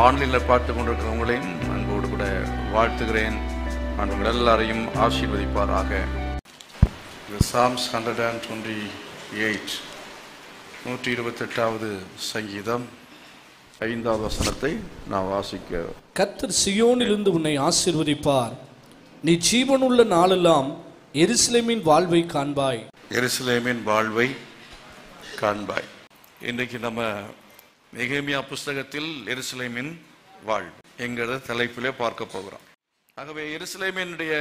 ஆன்லைனில் பார்த்து கொண்டிருக்கிறவங்களையும் அன்போடு கூட வாழ்த்துகிறேன். நான் உங்கள் எல்லாரையும் ஆசீர்வதிப்பாராக. Psalms 128 128வது சங்கீதம் 5வது வசனத்தை நான் வாசிக்க. கர்த்தர் சீயோனிலிருந்து உன்னை ஆசீர்வதிப்பார். நீ ஜீவனுள்ள நாளெல்லாம் எருசலேமின் வாழ்வை காண்பாய். எருசலேமின் வாழ்வை காண்பாய். இன்றைக்கு நம்ம நெகேமியா புஸ்தகத்தில் எருசலேமின் வாழ்வு என்கிற தலைப்பிலே பார்க்க போகிறோம். ஆகவே எருசலேமினுடைய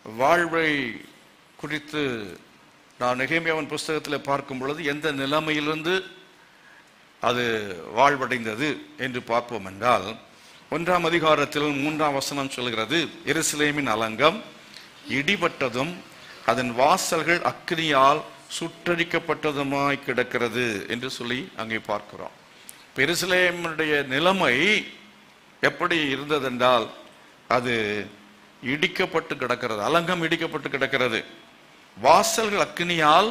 வாழ்வை குறித்து நான் நெகேமியாவின் புஸ்தகத்தில் பார்க்கும் பொழுது எந்த நிலைமையிலிருந்து அது வாழ்வடைந்தது என்று பார்ப்போம் என்றால், 1ஆம் அதிகாரத்தில் 3ஆம் வசனம் சொல்கிறது, எருசலேமின் அலங்கம் இடிபட்டதும் அதன் வாசல்கள் அக்கினியால் சுட்டரிக்கப்பட்டதுமாய் கிடக்கிறது என்று சொல்லி அங்கே பார்க்கிறோம். எருசலேமுடைய நிலைமை எப்படி இருந்ததென்றால், அது இடிக்கப்பட்டு கிடக்கிறது, அலங்கம் இடிக்கப்பட்டு கிடக்கிறது, வாசல்கள் அக்கினியால்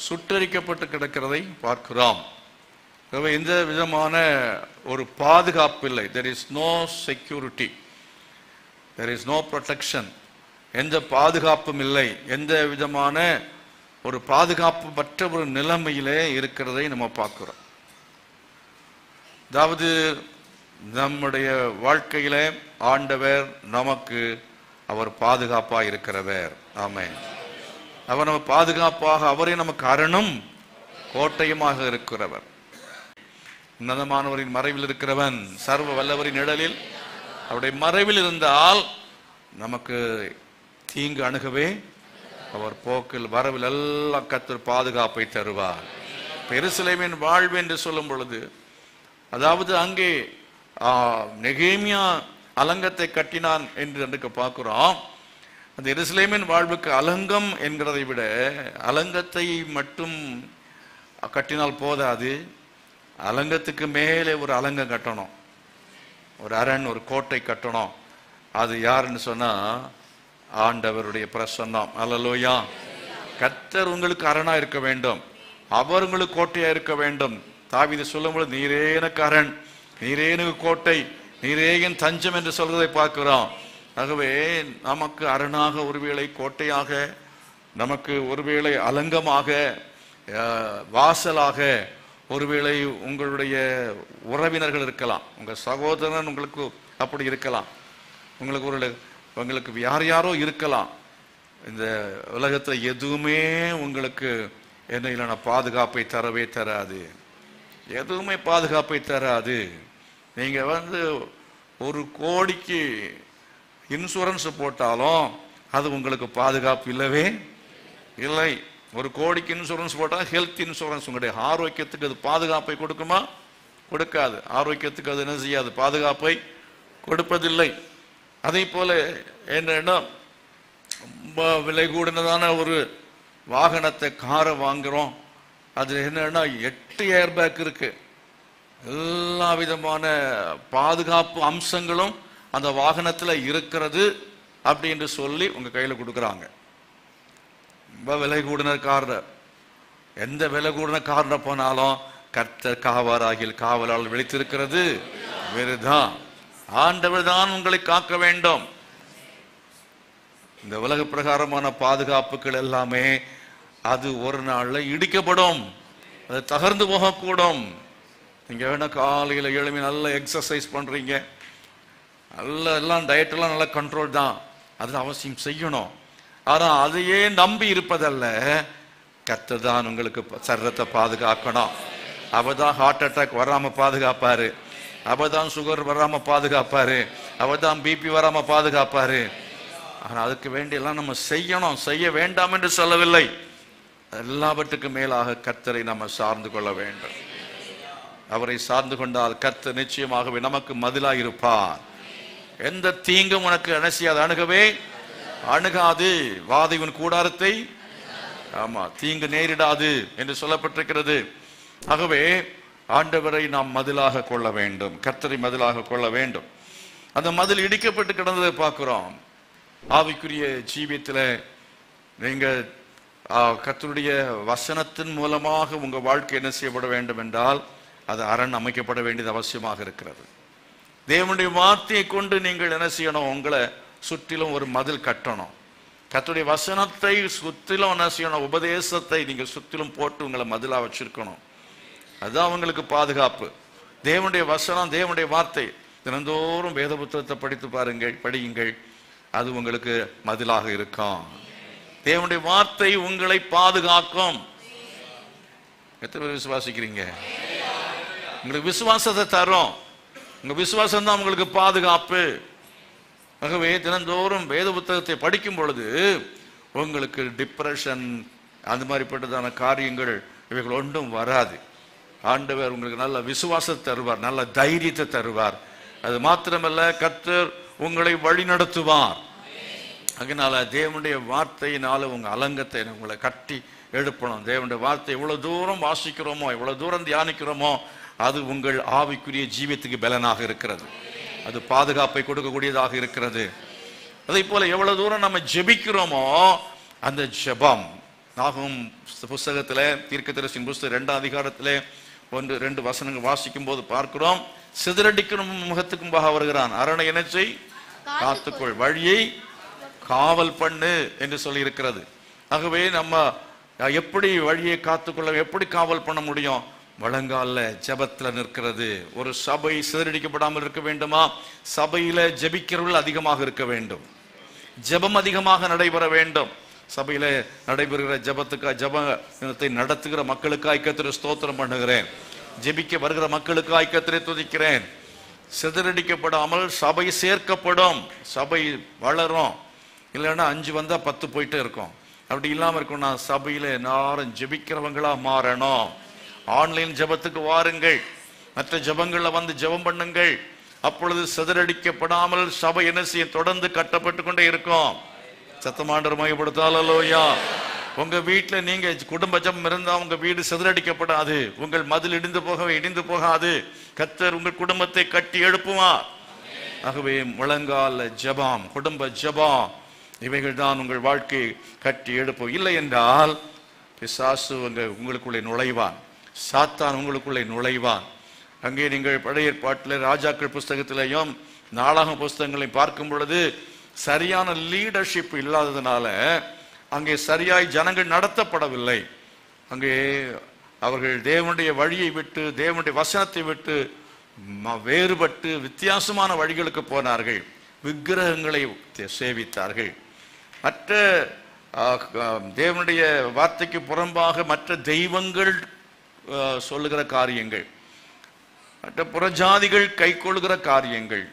சுட்டரிக்கப்பட்டு கிடக்கிறதை பார்க்கிறோம். எந்த விதமான ஒரு பாதுகாப்பு இல்லை. there is no security, there is no protection. எந்த பாதுகாப்பும் இல்லை. எந்த விதமான ஒரு பாதுகாப்பு மற்ற ஒரு நிலைமையிலே இருக்கிறதை நம்ம பார்க்கிறோம். அதாவது நம்முடைய வாழ்க்கையில ஆண்டவர் நமக்கு அவர் பாதுகாப்பாக இருக்கிறவர். ஆமென். அவர் நம்ம பாதுகாப்பாக, அவரே நமக்கு அரணும் கோட்டையுமாக இருக்கிறவர். உன்னதமானவரின் மறைவில் இருக்கிறவன் சர்வ வல்லவரின் நிழலில் அவருடைய மறைவில் இருந்தால் நமக்கு தீங்கு அணுகவே அவர் போக்கில் வரவில் எல்லாம் கர்த்தர் பாதுகாப்பை தருவார். எருசலேமின் வாழ்வு என்று சொல்லும் பொழுது, அதாவது அங்கே நெகேமியா அலங்கத்தை கட்டினான் என்று அன்றைக்கு பார்க்கிறோம். அந்த எருசலேமின் வாழ்வுக்கு அலங்கம் என்கிறதை விட அலங்கத்தை மட்டும் கட்டினால் போதாது, அலங்கத்துக்கு மேலே ஒரு அலங்கம் கட்டணும், ஒரு அரண், ஒரு கோட்டை கட்டணும். அது யாருன்னு சொன்னா ஆண்டவருடைய பிரசன்னம். அல்லேலூயா. கர்த்தர் உங்களுக்கு அரணா இருக்க வேண்டும், அவர் உங்களுக்கு கோட்டையா இருக்க வேண்டும். தாவீது சொல்லும்போது, நீரே எனக்கு அரண், நீரே எனக்கு கோட்டை, நீரே என் தஞ்சம் என்று சொல்வதை பார்க்கிறோம். ஆகவே நமக்கு அரணாக ஒருவேளை கோட்டையாக, நமக்கு ஒருவேளை அலங்கமாக, வாசலாக ஒருவேளை உங்களுடைய உறவினர்கள் இருக்கலாம், உங்க சகோதரன் உங்களுக்கு அப்படி இருக்கலாம், உங்களுக்கு யார் யாரோ இருக்கலாம். இந்த உலகத்தில் எதுவுமே உங்களுக்கு என்ன இல்லைன்னா பாதுகாப்பை தரவே தராது, எதுவுமே பாதுகாப்பை தராது. நீங்க 1 கோடிக்கு இன்சூரன்ஸ் போட்டாலும் அது உங்களுக்கு பாதுகாப்பு இல்லவே இல்லை. 1 கோடிக்கு இன்சூரன்ஸ் போட்டால் ஹெல்த் இன்சூரன்ஸ் உங்களுடைய ஆரோக்கியத்துக்கு அது பாதுகாப்பை கொடுக்குமா? கொடுக்காது. ஆரோக்கியத்துக்கு அது என்ன செய்யாது? பாதுகாப்பை கொடுப்பதில்லை. அதே போல என்னன்னா, ரொம்ப விலை கூடினதான ஒரு வாகனத்தை, காரை வாங்குறோம். அது என்னன்னா 8 ஏர் பேக் இருக்கு, எல்லா விதமான பாதுகாப்பு அம்சங்களும் அந்த வாகனத்துல இருக்கிறது அப்படி என்று சொல்லி உங்க கையில கொடுக்குறாங்க. ரொம்ப விலை கூடின கார், எந்த விலை கூடின கார்ல போனாலும் கர்த்தர் காவலாகில் காவலால் விழித்திருக்கிறது வேறுதான். ஆண்டவர் தான் உங்களை காக்க வேண்டும். இந்த உலக பிரகாரமான பாதுகாப்புகள் எல்லாமே அது ஒரு நாள்ல இடிக்கப்படும், அது தகர்ந்து போகக்கூடும். நீங்க வேணா காலையில் எழுப்பி நல்ல எக்ஸசைஸ் பண்றீங்க, நல்ல எல்லாம் டயட் எல்லாம் நல்ல கண்ட்ரோல் தான், அது அவசியம் செய்யணும். ஆனா அதையே நம்பி இருப்பதல்ல, கர்த்தர் தான் உங்களுக்கு சரீரத்தை பாதுகாக்கணும். அவதான் ஹார்ட் அட்டாக் வராம பாதுகாப்பாரு, அவதான் சுகர் வராம பாதுகாப்பாரு, அவதான் பிபி வராம பாதுகாப்பாரு. ஆனா அதுக்கு வேண்டியெல்லாம் நம்ம செய்யணும், செய்ய வேண்டாம் என்று சொல்லவில்லை. எல்லாவற்றுக்கும் மேலாக கர்த்தரை நம்ம சார்ந்து கொள்ள வேண்டும். அவரை சார்ந்து கொண்டால் கர்த்தர் நிச்சயமாகவே நமக்கு மதிலாக இருப்பார். எந்த தீங்கும் உனக்கு அனசியாது அணுகவே அணுகாது, வாதைவன் கூடாரத்தை தீங்கு நேரிடாது என்று சொல்லப்பட்டிருக்கிறது. ஆகவே ஆண்டவரை நாம் மதிலாக கொள்ள வேண்டும், கர்த்தரை மதிலாக கொள்ள வேண்டும். அந்த மதில் இடிக்கப்பட்டு கிடந்ததை பார்க்கிறோம். ஆவிக்குரிய ஜீவியத்தில் நீங்க கர்த்தருடைய வசனத்தின் மூலமாக உங்க வாழ்க்கை என்ன செய்யப்பட வேண்டும் என்றால், அது அரண் அமைக்கப்பட வேண்டியது அவசியமாக இருக்கிறது. தேவனுடைய வார்த்தையை கொண்டு நீங்கள் என்ன செய்யணும்? உங்களை சுற்றிலும் ஒரு மதில் கட்டணும். கர்த்தருடைய வசனத்தை சுற்றிலும் என்ன செய்யணும்? உபதேசத்தை நீங்கள் சுற்றிலும் போட்டு உங்களை மதிலா வச்சிருக்கணும். அதுதான் உங்களுக்கு பாதுகாப்பு. தேவனுடைய வசனம், தேவனுடைய வார்த்தை. தினந்தோறும் வேத புத்தகத்தை படித்து படியுங்கள். அது உங்களுக்கு மதிலாக இருக்கும். தேவனுடைய வார்த்தை உங்களை பாதுகாக்கும். எத்தனை பேர் விசுவாசிக்கிறீங்க? உங்களுக்கு விசுவாசத்தை தரும். உங்க விசுவாசம் தான் உங்களுக்கு பாதுகாப்பு. ஆகவே தினந்தோறும் வேத புத்தகத்தை படிக்கும் பொழுது உங்களுக்கு டிப்ரெஷன் அந்த மாதிரிப்பட்டதான காரியங்கள் இவைகள் ஒன்றும் வராது. ஆண்டவர் உங்களுக்கு நல்ல விசுவாசத்தை தருவார், நல்ல தைரியத்தை தருவார். அது மாத்திரமல்ல, கர்த்தர் உங்களை வழி நடத்துவார். அதனால தேவனுடைய வார்த்தையினால உங்க அலங்கத்தை உங்களை கட்டி எழுப்பணும். தேவனுடைய வார்த்தை எவ்வளவு தூரம் வாசிக்கிறோமோ, எவ்வளவு தூரம் தியானிக்கிறோமோ, அது உங்கள் ஆவிக்குரிய ஜீவியத்துக்கு பலனாக இருக்கிறது. அது பாதுகாப்பை கொடுக்கக்கூடியதாக இருக்கிறது. அதே போல எவ்வளவு தூரம் நம்ம ஜெபிக்கிறோமோ, அந்த ஜெபம் நாகும் புஸ்தகத்திலே, தீர்க்கதரிசியின் புஸ்தகம் 2ஆம் அதிகாரத்திலே 1-2 வசனங்கள் வாசிக்கும் போது பார்க்கிறோம். சிதறடிக்கும் முகத்துக்கு முன்பாக வருகிறான், அரணை என்ன செய்? காத்துக்கொள், வழியை காவல் பண்ணு என்று சொல்லி இருக்கிறது. ஆகவே நம்ம எப்படி வழியை காத்துக்கொள்ள, எப்படி காவல் பண்ண முடியும்? வழங்கால ஜெபத்துல நிற்கிறது. ஒரு சபை சிதறடிக்கப்படாமல் இருக்க வேண்டுமா? சபையில ஜெபிக்கிறவர்கள் அதிகமாக இருக்க வேண்டும். ஜெபம் அதிகமாக நடைபெற வேண்டும். சபையில நடைபெறுகிற ஜெபத்தை நடத்துகிற மக்களுக்காய் கர்த்தரை ஸ்தோத்திரம் பண்ணுகிறேன். ஜெபிக்க வருகிற மக்களுக்காய் கர்த்தரை துதிக்கிறேன். சிதறடிக்கப்படாமல் சபை சேர்க்கப்படும், சபை வளரும். இல்லைன்னா 5 வந்தா 10 போயிட்டே இருக்கும். அப்படி இல்லாம இருக்கணும்னா சபையில எல்லாரும் ஜெபிக்கிறவங்களா மாறணும். ஆன்லைன் ஜெபத்துக்கு வாருங்கள், மற்ற ஜெபங்கள்ல வந்து ஜெபம் பண்ணுங்கள். அப்பொழுது சிதறடிக்கப்படாமல் சபை என்ன செய்ய? தொடர்ந்து கட்டப்பட்டு கொண்டே இருக்கும். சத்தமாண்டர் மகிமைப்படுத்தாலோயா. உங்க வீட்டுல நீங்க குடும்ப ஜெபம் இருந்தா உங்க வீடு சிதறடிக்கப்படாது, உங்கள் மதில் இடிந்து போகாது. கர்த்தர் உங்கள் குடும்பத்தை கட்டி எழுப்புவார். ஆகவே முழங்கால ஜெபம், குடும்ப ஜெபம், இவைகள் தான் உங்கள் வாழ்க்கையை கட்டி எழுப்பும். இல்லை என்றால் பிசாசு உங்களுக்குள்ளே நுழைவான், சாத்தான் உங்களுக்குள்ளே நுழைவான். அங்கே நீங்கள் பழைய ஏற்பாட்டில் ராஜாக்கள் புஸ்தகத்திலையும் நாளாக புஸ்தகங்களையும் பார்க்கும் பொழுது சரியான லீடர்ஷிப் இல்லாததுனால அங்கே சரியாய் ஜனங்கள் நடத்தப்படவில்லை. அங்கே அவர்கள் தேவனுடைய வழியை விட்டு, தேவனுடைய வசனத்தை விட்டு வேறுபட்டு வித்தியாசமான வழிகளுக்கு போனார்கள். விக்கிரகங்களை சேவித்தார்கள். மற்ற தேவனுடைய வார்த்தைக்கு புறம்பாக மற்ற தெய்வங்கள் சொல்லுகிற காரியங்கள், மற்ற புறஜாதிகள் கை கொள்ளுகிற காரியங்கள்,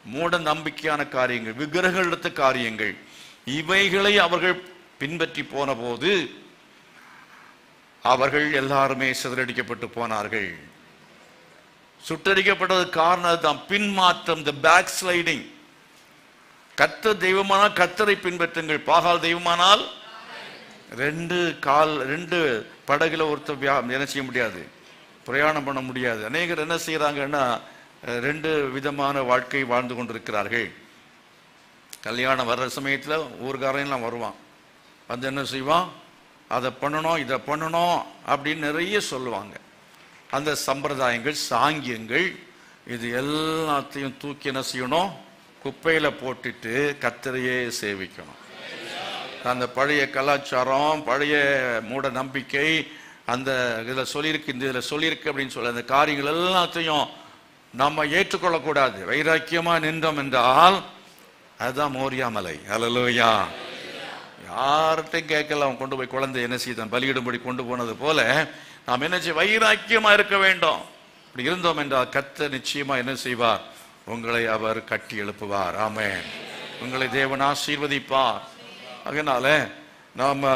மூட நம்பிக்கையான காரியங்கள், விக்கிரகத்த காரியங்கள், இவைகளை அவர்கள் பின்பற்றி போன போது அவர்கள் எல்லாருமே சிதறடிக்கப்பட்டு போனார்கள். சுட்டரிக்கப்பட்டது காரணம் தான் பின்மாற்றம், தி பேக் ஸ்லைடிங். கர்த்தர் தெய்வமானால் கர்த்தரை பின்பற்றுங்கள், பாகால் தெய்வமானால் 2 படகுல ஒருத்தர் என்ன செய்ய முடியாது, பிரயாணம் பண்ண முடியாது. அநேகர் என்ன செய்யறாங்கன்னா 2 விதமான வாழ்க்கை வாழ்ந்து கொண்டிருக்கிறார்கள். கல்யாணம் வர்ற சமயத்துல ஊர்காரெல்லாம் வருவான், வந்து என்ன செய்வான்? அதை பண்ணணும், இதை பண்ணணும் அப்படின்னு நிறைய சொல்லுவாங்க. அந்த சம்பிரதாயங்கள், சாங்கியங்கள், இது எல்லாத்தையும் தூக்கி என்ன செய்யணும்? குப்பையில போட்டுட்டு கர்த்தரையே சேவிக்கணும். அந்த பழைய கலாச்சாரம், பழைய மூட நம்பிக்கை, அந்த இதில் சொல்லியிருக்கு, இந்த இதில் சொல்லியிருக்கு அப்படின்னு சொல்ல அந்த காரியங்கள் எல்லாத்தையும் நம்ம ஏற்றுக்கொள்ளக்கூடாது. வைராக்கியமா நின்றோம் என்றால் அதுதான் மோரியா மலை. அல்லேலூயா. யார்கிட்டையும் கேட்கல, அவன் கொண்டு போய் குழந்தை என்ன செய்தான்? பலியிடும்படி கொண்டு போனது போல நாம் என்ன செய்ய? வைராக்கியமா இருக்க வேண்டும். இப்படி இருந்தோம் என்றால் கர்த்தர் நிச்சயமா என்ன செய்வார்? உங்களை அவர் கட்டி எழுப்புவார். ஆமென். உங்களை தேவன் ஆசீர்வதிப்பார். அதனால நாம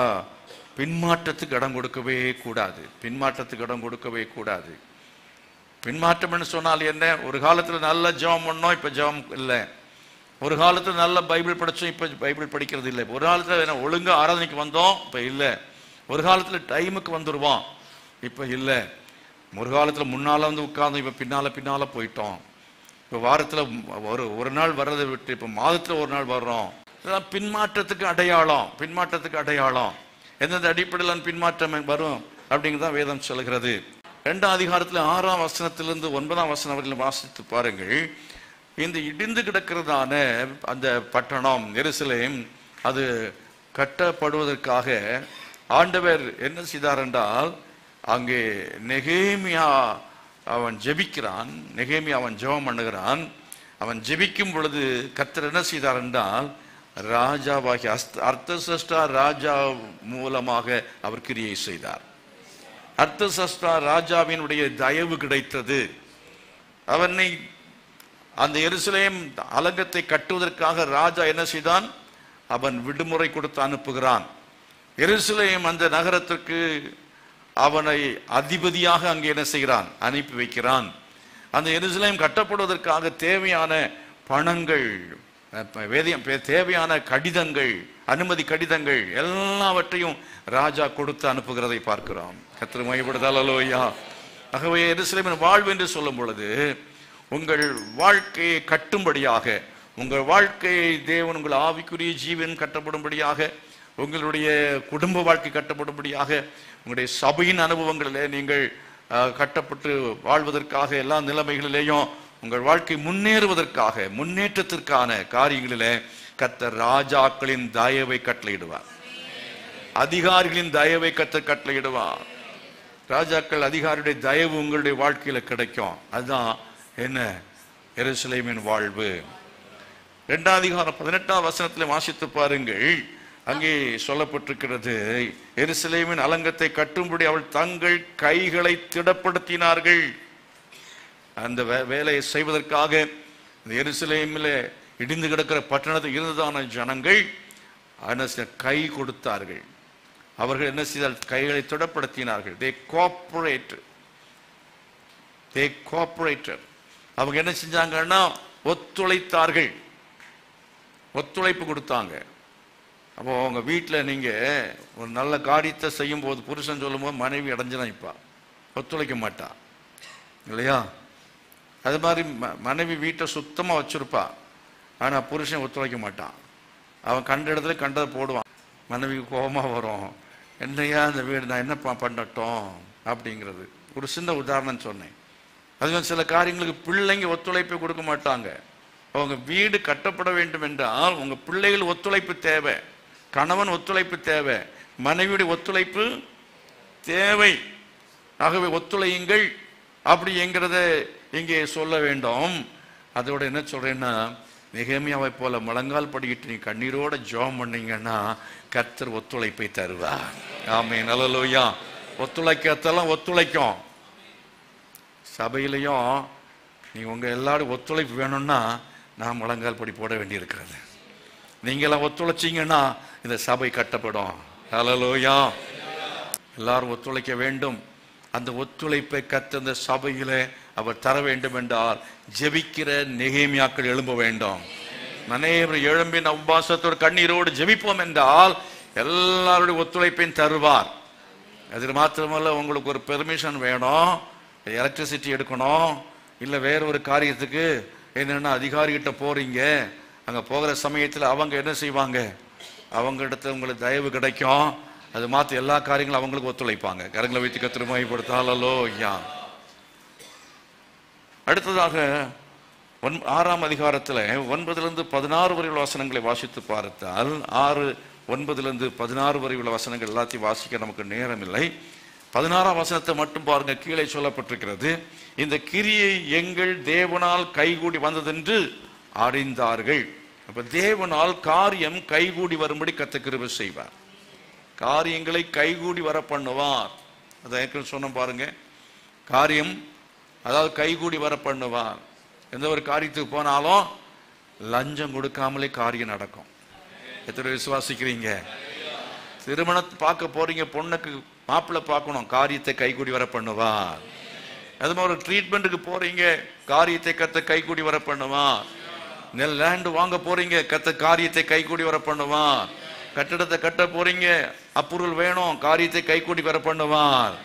பின்மாற்றத்துக்கு இடம் கொடுக்கவே கூடாது. பின்மாற்றத்துக்கு இடம் கொடுக்கவே கூடாது. பின்மாற்றம் சொன்னால் என்ன? ஒரு காலத்துல நல்ல ஜெபம் பண்ணோம், இப்ப ஜெபம் இல்லை. ஒரு காலத்துல நல்ல பைபிள் படிச்சோம், இப்ப பைபிள் படிக்கிறது இல்லை. ஒரு காலத்துல ஒழுங்கா ஆராதனைக்கு வந்தோம், இப்ப இல்லை. ஒரு காலத்துல டைமுக்கு வந்துருவோம், இப்ப இல்லை. ஒரு காலத்துல முன்னால வந்து உட்கார்ந்து இப்ப பின்னால போயிட்டோம். இப்ப வாரத்துல ஒரு நாள் வர்றதை விட்டு இப்ப மாதத்துல ஒரு நாள் வர்றோம். இதெல்லாம் பின்மாற்றத்துக்கு அடையாளம். பின்மாற்றத்துக்கு அடையாளம். எந்தெந்த அடிப்படையில் பின்மாற்றம் வரும் அப்படிங்கிறதான் வேதம் சொல்கிறது. 2ஆம் அதிகாரத்தில் 6ஆம் வசனத்திலிருந்து 9ஆம் வசனம் வரையிலும் வாசித்து பாருங்கள். இந்த இடிந்து கிடக்கிறதான அந்த பட்டணம் எருசலேம் அது கட்டப்படுவதற்காக ஆண்டவர் என்ன செய்தார் என்றால், அங்கே நெகேமியா அவன் ஜெபிக்கிறான். நெகேமியா அவன் ஜெபம் பண்ணுகிறான். அவன் ஜெபிக்கும் பொழுது கர்த்தர் என்ன செய்தார் என்றால், ராஜாவாகிய அர்த்தசஷ்டா ராஜா மூலமாக அவர் கிரியை செய்தார். அர்த்தசஷ்டா ராஜாவினுடைய தயவு கிடைத்தது. அவனை அந்த எருசலேம் அலங்கத்தை கட்டுவதற்காக ராஜா என்ன செய்தான், அவன் விடுமுறை கொடுத்து அனுப்புகிறான். எருசலேம் அந்த நகரத்திற்கு அவனை அதிபதியாக அங்கே என்ன செய்கிறான், அனுப்பி வைக்கிறான். அந்த எருசலேம் கட்டப்படுவதற்காக தேவையான பணங்கள், தேவையான கடிதங்கள், அனுமதி கடிதங்கள் எல்லாவற்றையும் ராஜா கொடுத்து அனுப்புகிறதை பார்க்கிறோம். கர்த்தர் மகிமைப்படுதல். அல்லேலூயா. ஆகவே எருசலேமின் வாழ்வு என்று சொல்லும் பொழுது உங்கள் வாழ்க்கையை கட்டும்படியாக, உங்கள் வாழ்க்கையை தேவன் உங்கள் ஆவிக்குரிய ஜீவன் கட்டப்படும்படியாக, உங்களுடைய குடும்ப வாழ்க்கை கட்டப்படும்படியாக, உங்களுடைய சபையின் அனுபவங்களிலே நீங்கள் கட்டப்பட்டு வாழ்வதற்காக, எல்லா நிலைமைகளிலேயும் உங்கள் வாழ்க்கை முன்னேறுவதற்காக, முன்னேற்றத்திற்கான காரியங்களிலே கர்த்தர் ராஜாக்களின் தயவை கட்டளையிடுவார். அதிகாரிகளின் தயவை கர்த்தர் கட்டளையிடுவார். ராஜாக்கள் அதிகாரியுடைய தயவு உங்களுடைய வாழ்க்கையில கிடைக்கும். அதுதான் என்ன, எருசலேமின் வாழ்வு. 2ஆம் அதிகாரம் 18ஆம் வசனத்தில் வாசித்து பாருங்கள். அங்கே சொல்லப்பட்டிருக்கிறது, எருசலேமின் அலங்கத்தை கட்டும்படி அவள் தங்கள் கைகளை திடப்படுத்தினார்கள். அந்த வேலையை செய்வதற்காக எருசலேமில் இடிந்து கிடக்கிற பட்டணத்தில் இருந்ததான ஜனங்கள் கை கொடுத்தார்கள். அவர்கள் என்ன செய்தால், கைகளை திடப்படுத்தினார்கள். they cooperated. அவங்க என்ன செஞ்சாங்கன்னா ஒத்துழைத்தார்கள், ஒத்துழைப்பு கொடுத்தாங்க. அப்போ அவங்க வீட்டில் நீங்கள் ஒரு நல்ல காரியத்தை செய்யும் போது புருஷன் சொல்லும் போது மனைவி அடைஞ்சுதான் இப்பா ஒத்துழைக்க மாட்டா இல்லையா? அது மாதிரி மனைவி வீட்டை சுத்தமாக வச்சுருப்பா, ஆனால் புருஷன் ஒத்துழைக்க மாட்டான். அவன் கண்ட இடத்துல கண்டதை போடுவான். மனைவிக்கு கோபமாக வரும், என்னையா இந்த வீடு நான் என்ன பண்ணட்டும் அப்படிங்கிறது. ஒரு சின்ன உதாரணம் சொன்னேன். அது சில காரியங்களுக்கு பிள்ளைங்க ஒத்துழைப்பு கொடுக்க மாட்டாங்க. அவங்க வீடு கட்டப்பட வேண்டும் என்றால் உங்கள் பிள்ளைகள் ஒத்துழைப்பு தேவை, கணவன் ஒத்துழைப்பு தேவை, மனைவியுடைய ஒத்துழைப்பு தேவை. ஆகவே ஒத்துழையுங்கள் அப்படிங்கிறத இங்கே சொல்ல வேண்டும். அதோட என்ன சொல்றேன்னா, நெகேமியாவை போல முழங்கால் படிக்கிட்டு நீ கண்ணீரோட ஜெபம் பண்ணீங்கன்னா கர்த்தர் ஒத்துழைப்பை தருவார். ஆமென். அல்லேலூயா. ஒத்துழைக்கத்தெல்லாம் ஒத்துழைக்கும். சபையிலையும் நீ உங்க எல்லாரும் ஒத்துழைப்பு வேணும்னா நான் முழங்கால் படி போட வேண்டி இருக்கிறது. நீங்களாம் ஒத்துழைச்சிங்கன்னா இந்த சபை கட்டப்படும். அல்லேலூயா. எல்லாரும் ஒத்துழைக்க வேண்டும். அந்த ஒத்துழைப்பை கர்த்தர் இந்த சபையிலே அவர் தர வேண்டும் என்றால் ஜெபிக்கிற நெகேமியாக்கள் எழும்ப வேண்டும். அனைவரும் எழும்பின் உபவாசத்தோடு கண்ணீரோடு ஜெபிப்போம் என்றால் எல்லாருடைய ஒத்துழைப்பையும் தருவார். அது மாத்திரமல்ல, உங்களுக்கு ஒரு பெர்மிஷன் வேணும், எலக்ட்ரிசிட்டி எடுக்கணும், இல்லை வேற ஒரு காரியத்துக்கு என்னென்னா அதிகாரிகிட்ட போறீங்க, அங்கே போகிற சமயத்தில் அவங்க என்ன செய்வாங்க, அவங்க இடத்துல உங்களுக்கு தயவு கிடைக்கும். அது மாற்ற எல்லா காரியங்களும் அவங்களுக்கு ஒத்துழைப்பாங்க. கரங்களை வைத்து கர்த்தரை மகிமைப்படுத்தாலோ ஐயா. அடுத்ததாக 6ஆம் அதிகாரத்தில் 9-16 வரை உள்ள வசனங்களை வாசித்து பார்த்தால், 6:9-16 வரை உள்ள வசனங்கள் எல்லாத்தையும் வாசிக்க நமக்கு நேரம் இல்லை. 16ஆம் வசனத்தை மட்டும் பாருங்க. கீழே சொல்லப்பட்டிருக்கிறது, இந்த கிரியை எங்கள் தேவனால் கைகூடி வந்ததென்று அறிந்தார்கள். அப்ப தேவனால் காரியம் கைகூடி வரும்படி கர்த்தர் கிருபை செய்வார். காரியங்களை கைகூடி வர பண்ணுவார். அதை சொன்ன பாருங்க, காரியம் அதாவது கைகூடி வர பண்ணுவார். எந்த ஒரு காரியத்துக்கு போனாலும் லஞ்சம் கொடுக்காமலே காரியம் நடக்கும். எத்தனை விசுவாசிக்கிறீங்க? திருமணத்தை பார்க்க போறீங்க, பொண்ணுக்கு மாப்பிள்ளை பார்க்கணும், காரியத்தை கைகூடி வர பண்ணுவார். அது மாதிரி ஒரு ட்ரீட்மெண்ட்டுக்கு போறீங்க, காரியத்தை கர்த்தர் கைகூடி வர பண்ணுவார். லேண்ட் வாங்க போறீங்க, கர்த்தர் காரியத்தை கைகூடி வர பண்ணுவார். கட்டடத்தை கட்ட போறீங்க, அப்ரூவல் வேணும், காரியத்தை கைகூடி வர பண்ணுவார்.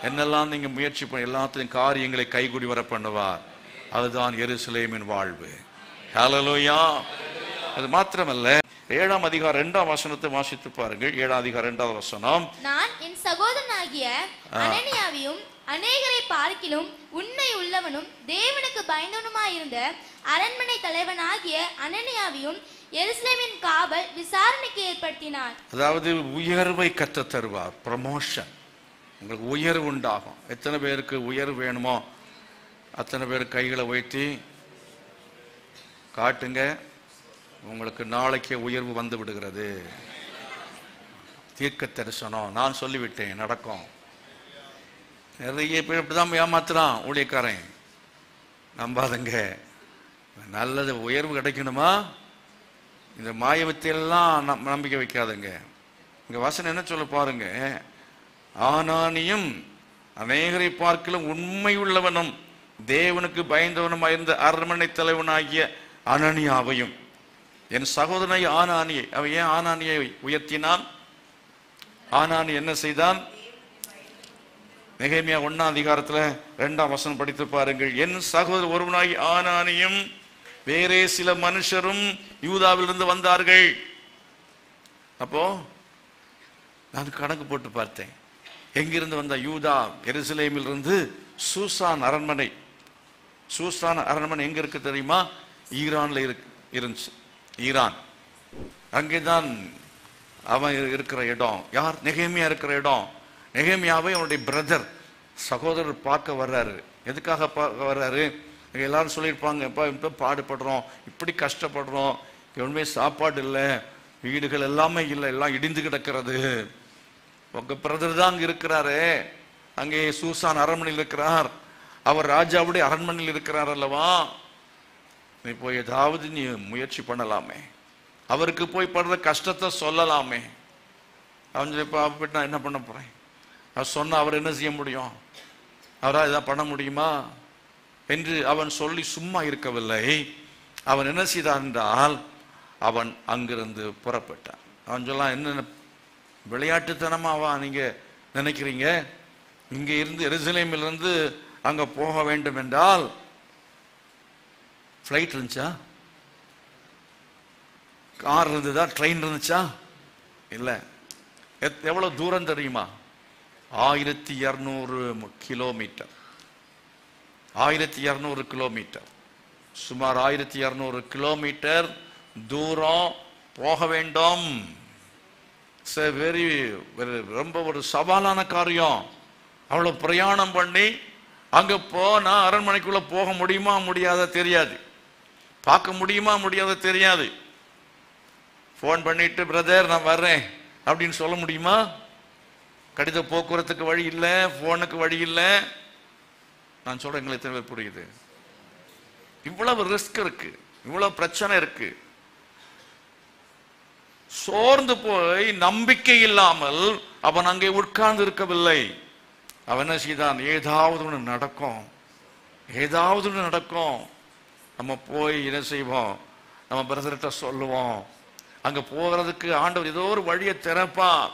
என்னெல்லாம் நீங்க முயற்சி பண்ண எல்லாத்தையும் காரியங்களை கைகூடி வர பண்ணுவார். அதுதான் எருசலேமின் வாழ்வு. ஹல்லேலூயா. அது மாத்திரமல்ல, 7ஆம் அதிகாரம் 2ஆம் வசனத்தை வாசித்து பாருங்கள். 7ஆம் அதிகாரம் 2ஆம் வசனம், நான் என் சகோதரனாகிய அனனியாவையும் அநேகரை பார்க்கிலும் உண்மை உள்ளவனும் தேவனுக்கு பயந்தவனுமாயிருந்த அரண்மனை தலைவனாகிய அனனியாவையும் எருசலேமின் காவல் விசாரணைக்கு ஏற்படுத்தினார். அதாவது உயர்வை கற்று தருவார், ப்ரமோஷன். உங்களுக்கு உயர்வு உண்டாகும். எத்தனை பேருக்கு உயர்வு வேணுமோ அத்தனை பேர் கைகளை உயர்த்தி காட்டுங்க. உங்களுக்கு நாளைக்கே உயர்வு வந்து விடுகிறது. தீர்க்க தரிசனம் நான் சொல்லிவிட்டேன், நடக்கும். நிறைய பேர் இப்படிதான் ஏமாத்துறான் ஊழியக்காரன். நம்பாதங்க. நல்லது உயர்வு கிடைக்கணுமா இந்த மாயவத்தையெல்லாம் நம்பிக்கை வைக்காதுங்க. இங்க வசனம் என்ன சொல்ல பாருங்க, ஆனானியும் அநேகரை பார்க்கலும் உண்மை உள்ளவனும் தேவனுக்கு பயந்தவனுமாயிருந்த அரண்மனை தலைவனாகிய அனனியாவையும். என் சகோதரனை ஆனானியை, அவன் ஏன் ஆனானியை உயர்த்தினான்? ஆனானி என்ன செய்தான்? நெகேமியா 1ஆம் அதிகாரத்துல 2ஆம் வசனம் படித்து பாருங்கள். என் சகோதரர் ஒருவனாகி ஆனானியும் வேறே சில மனுஷரும் யூதாவிலிருந்து வந்தார்கள். அப்போ நான் கணக்கு போட்டு பார்த்தேன். எங்கிருந்து வந்த? யூதா எருசலேமில் இருந்து சூசான் அரண்மனை. சூசான் அரண்மனை எங்க இருக்கு தெரியுமா? ஈரான்ல இருந்துச்சு. ஈரான் அங்கேதான் அவன் இருக்கிற இடம். யார்? நெகேமியா இருக்கிற இடம். நெகேமியாவை அவனுடைய பிரதர் சகோதரர் பார்க்க வர்றாரு. எதுக்காக பார்க்க வர்றாரு? எல்லாரும் சொல்லியிருப்பாங்க, இப்போ பாடுபடுறோம், இப்படி கஷ்டப்படுறோம், ஒன்றுமே சாப்பாடு இல்லை, வீடுகள் எல்லாமே இல்லை, எல்லாம் இடிந்து கிடக்கிறது. உங்க பிரதர் தான் அங்கே இருக்கிறாரு, அங்கே சூசான் அரண்மனையில் இருக்கிறார், அவர் ராஜாவுடைய அரண்மனையில் இருக்கிறார் அல்லவா, நீ போய் ஏதாவது நீ முயற்சி பண்ணலாமே, அவருக்கு போய் படுற கஷ்டத்தை சொல்லலாமே. அவன் சொல்லிப்பா நான் என்ன பண்ண போறேன்? அவர் சொன்ன அவர் என்ன செய்ய முடியும்? அவரால் இதான் பண்ண முடியுமா என்று அவன் சொல்லி சும்மா இருக்கவில்லை. அவன் என்ன செய்தான் என்றால் அவன் அங்கிருந்து புறப்பட்டான். அவன் சொல்லான், என்ன விளையாட்டுத்தனமாவா நீங்க நினைக்கிறீங்க? இங்க இருந்து எருசலேமில் இருந்து அங்க போக வேண்டும் என்றால் ஃப்ளைட் இருந்துச்சா? கார் இருந்ததா? ட்ரெயின் இருந்துச்சா? இல்லை. எவ்வளவு தூரம் தெரியுமா? 1200 கிலோமீட்டர். 1200 கிலோமீட்டர், சுமார் 1200 கிலோமீட்டர் தூரம் போக வேண்டும். ரொம்ப ஒரு சவாலான காரியம். அவ்வளவு பிரயாணம் பண்ணி அங்க போனா அரண்மனைக்குள்ள போக முடியுமா முடியாத தெரியாது, பார்க்க முடியுமா முடியாத தெரியாது. போன் பண்ணிட்டு பிரதர் நான் வர்றேன் அப்படின்னு சொல்ல முடியுமா? கடித போக்குவரத்துக்கு வழி இல்லை, போனுக்கு வழி இல்லை. நான் சொல்றேன், எங்களுக்கு தேவை புரியுது. இவ்வளவு ரிஸ்க் இருக்கு, இவ்வளவு பிரச்சனை இருக்கு. சோர்ந்து போய் நம்பிக்கை இல்லாமல் அவன் அங்கே உட்கார்ந்து இருக்கவில்லை. அவன் என்ன செய்தான்? ஏதாவது ஒன்று நடக்கும், ஏதாவது ஒன்று நடக்கும், நம்ம போய் என்ன செய்வோம், நம்ம பிரதர்கிட்ட சொல்லுவோம், அங்க போகிறதுக்கு ஆண்டவர் ஏதோ ஒரு வழியை திறப்பான்.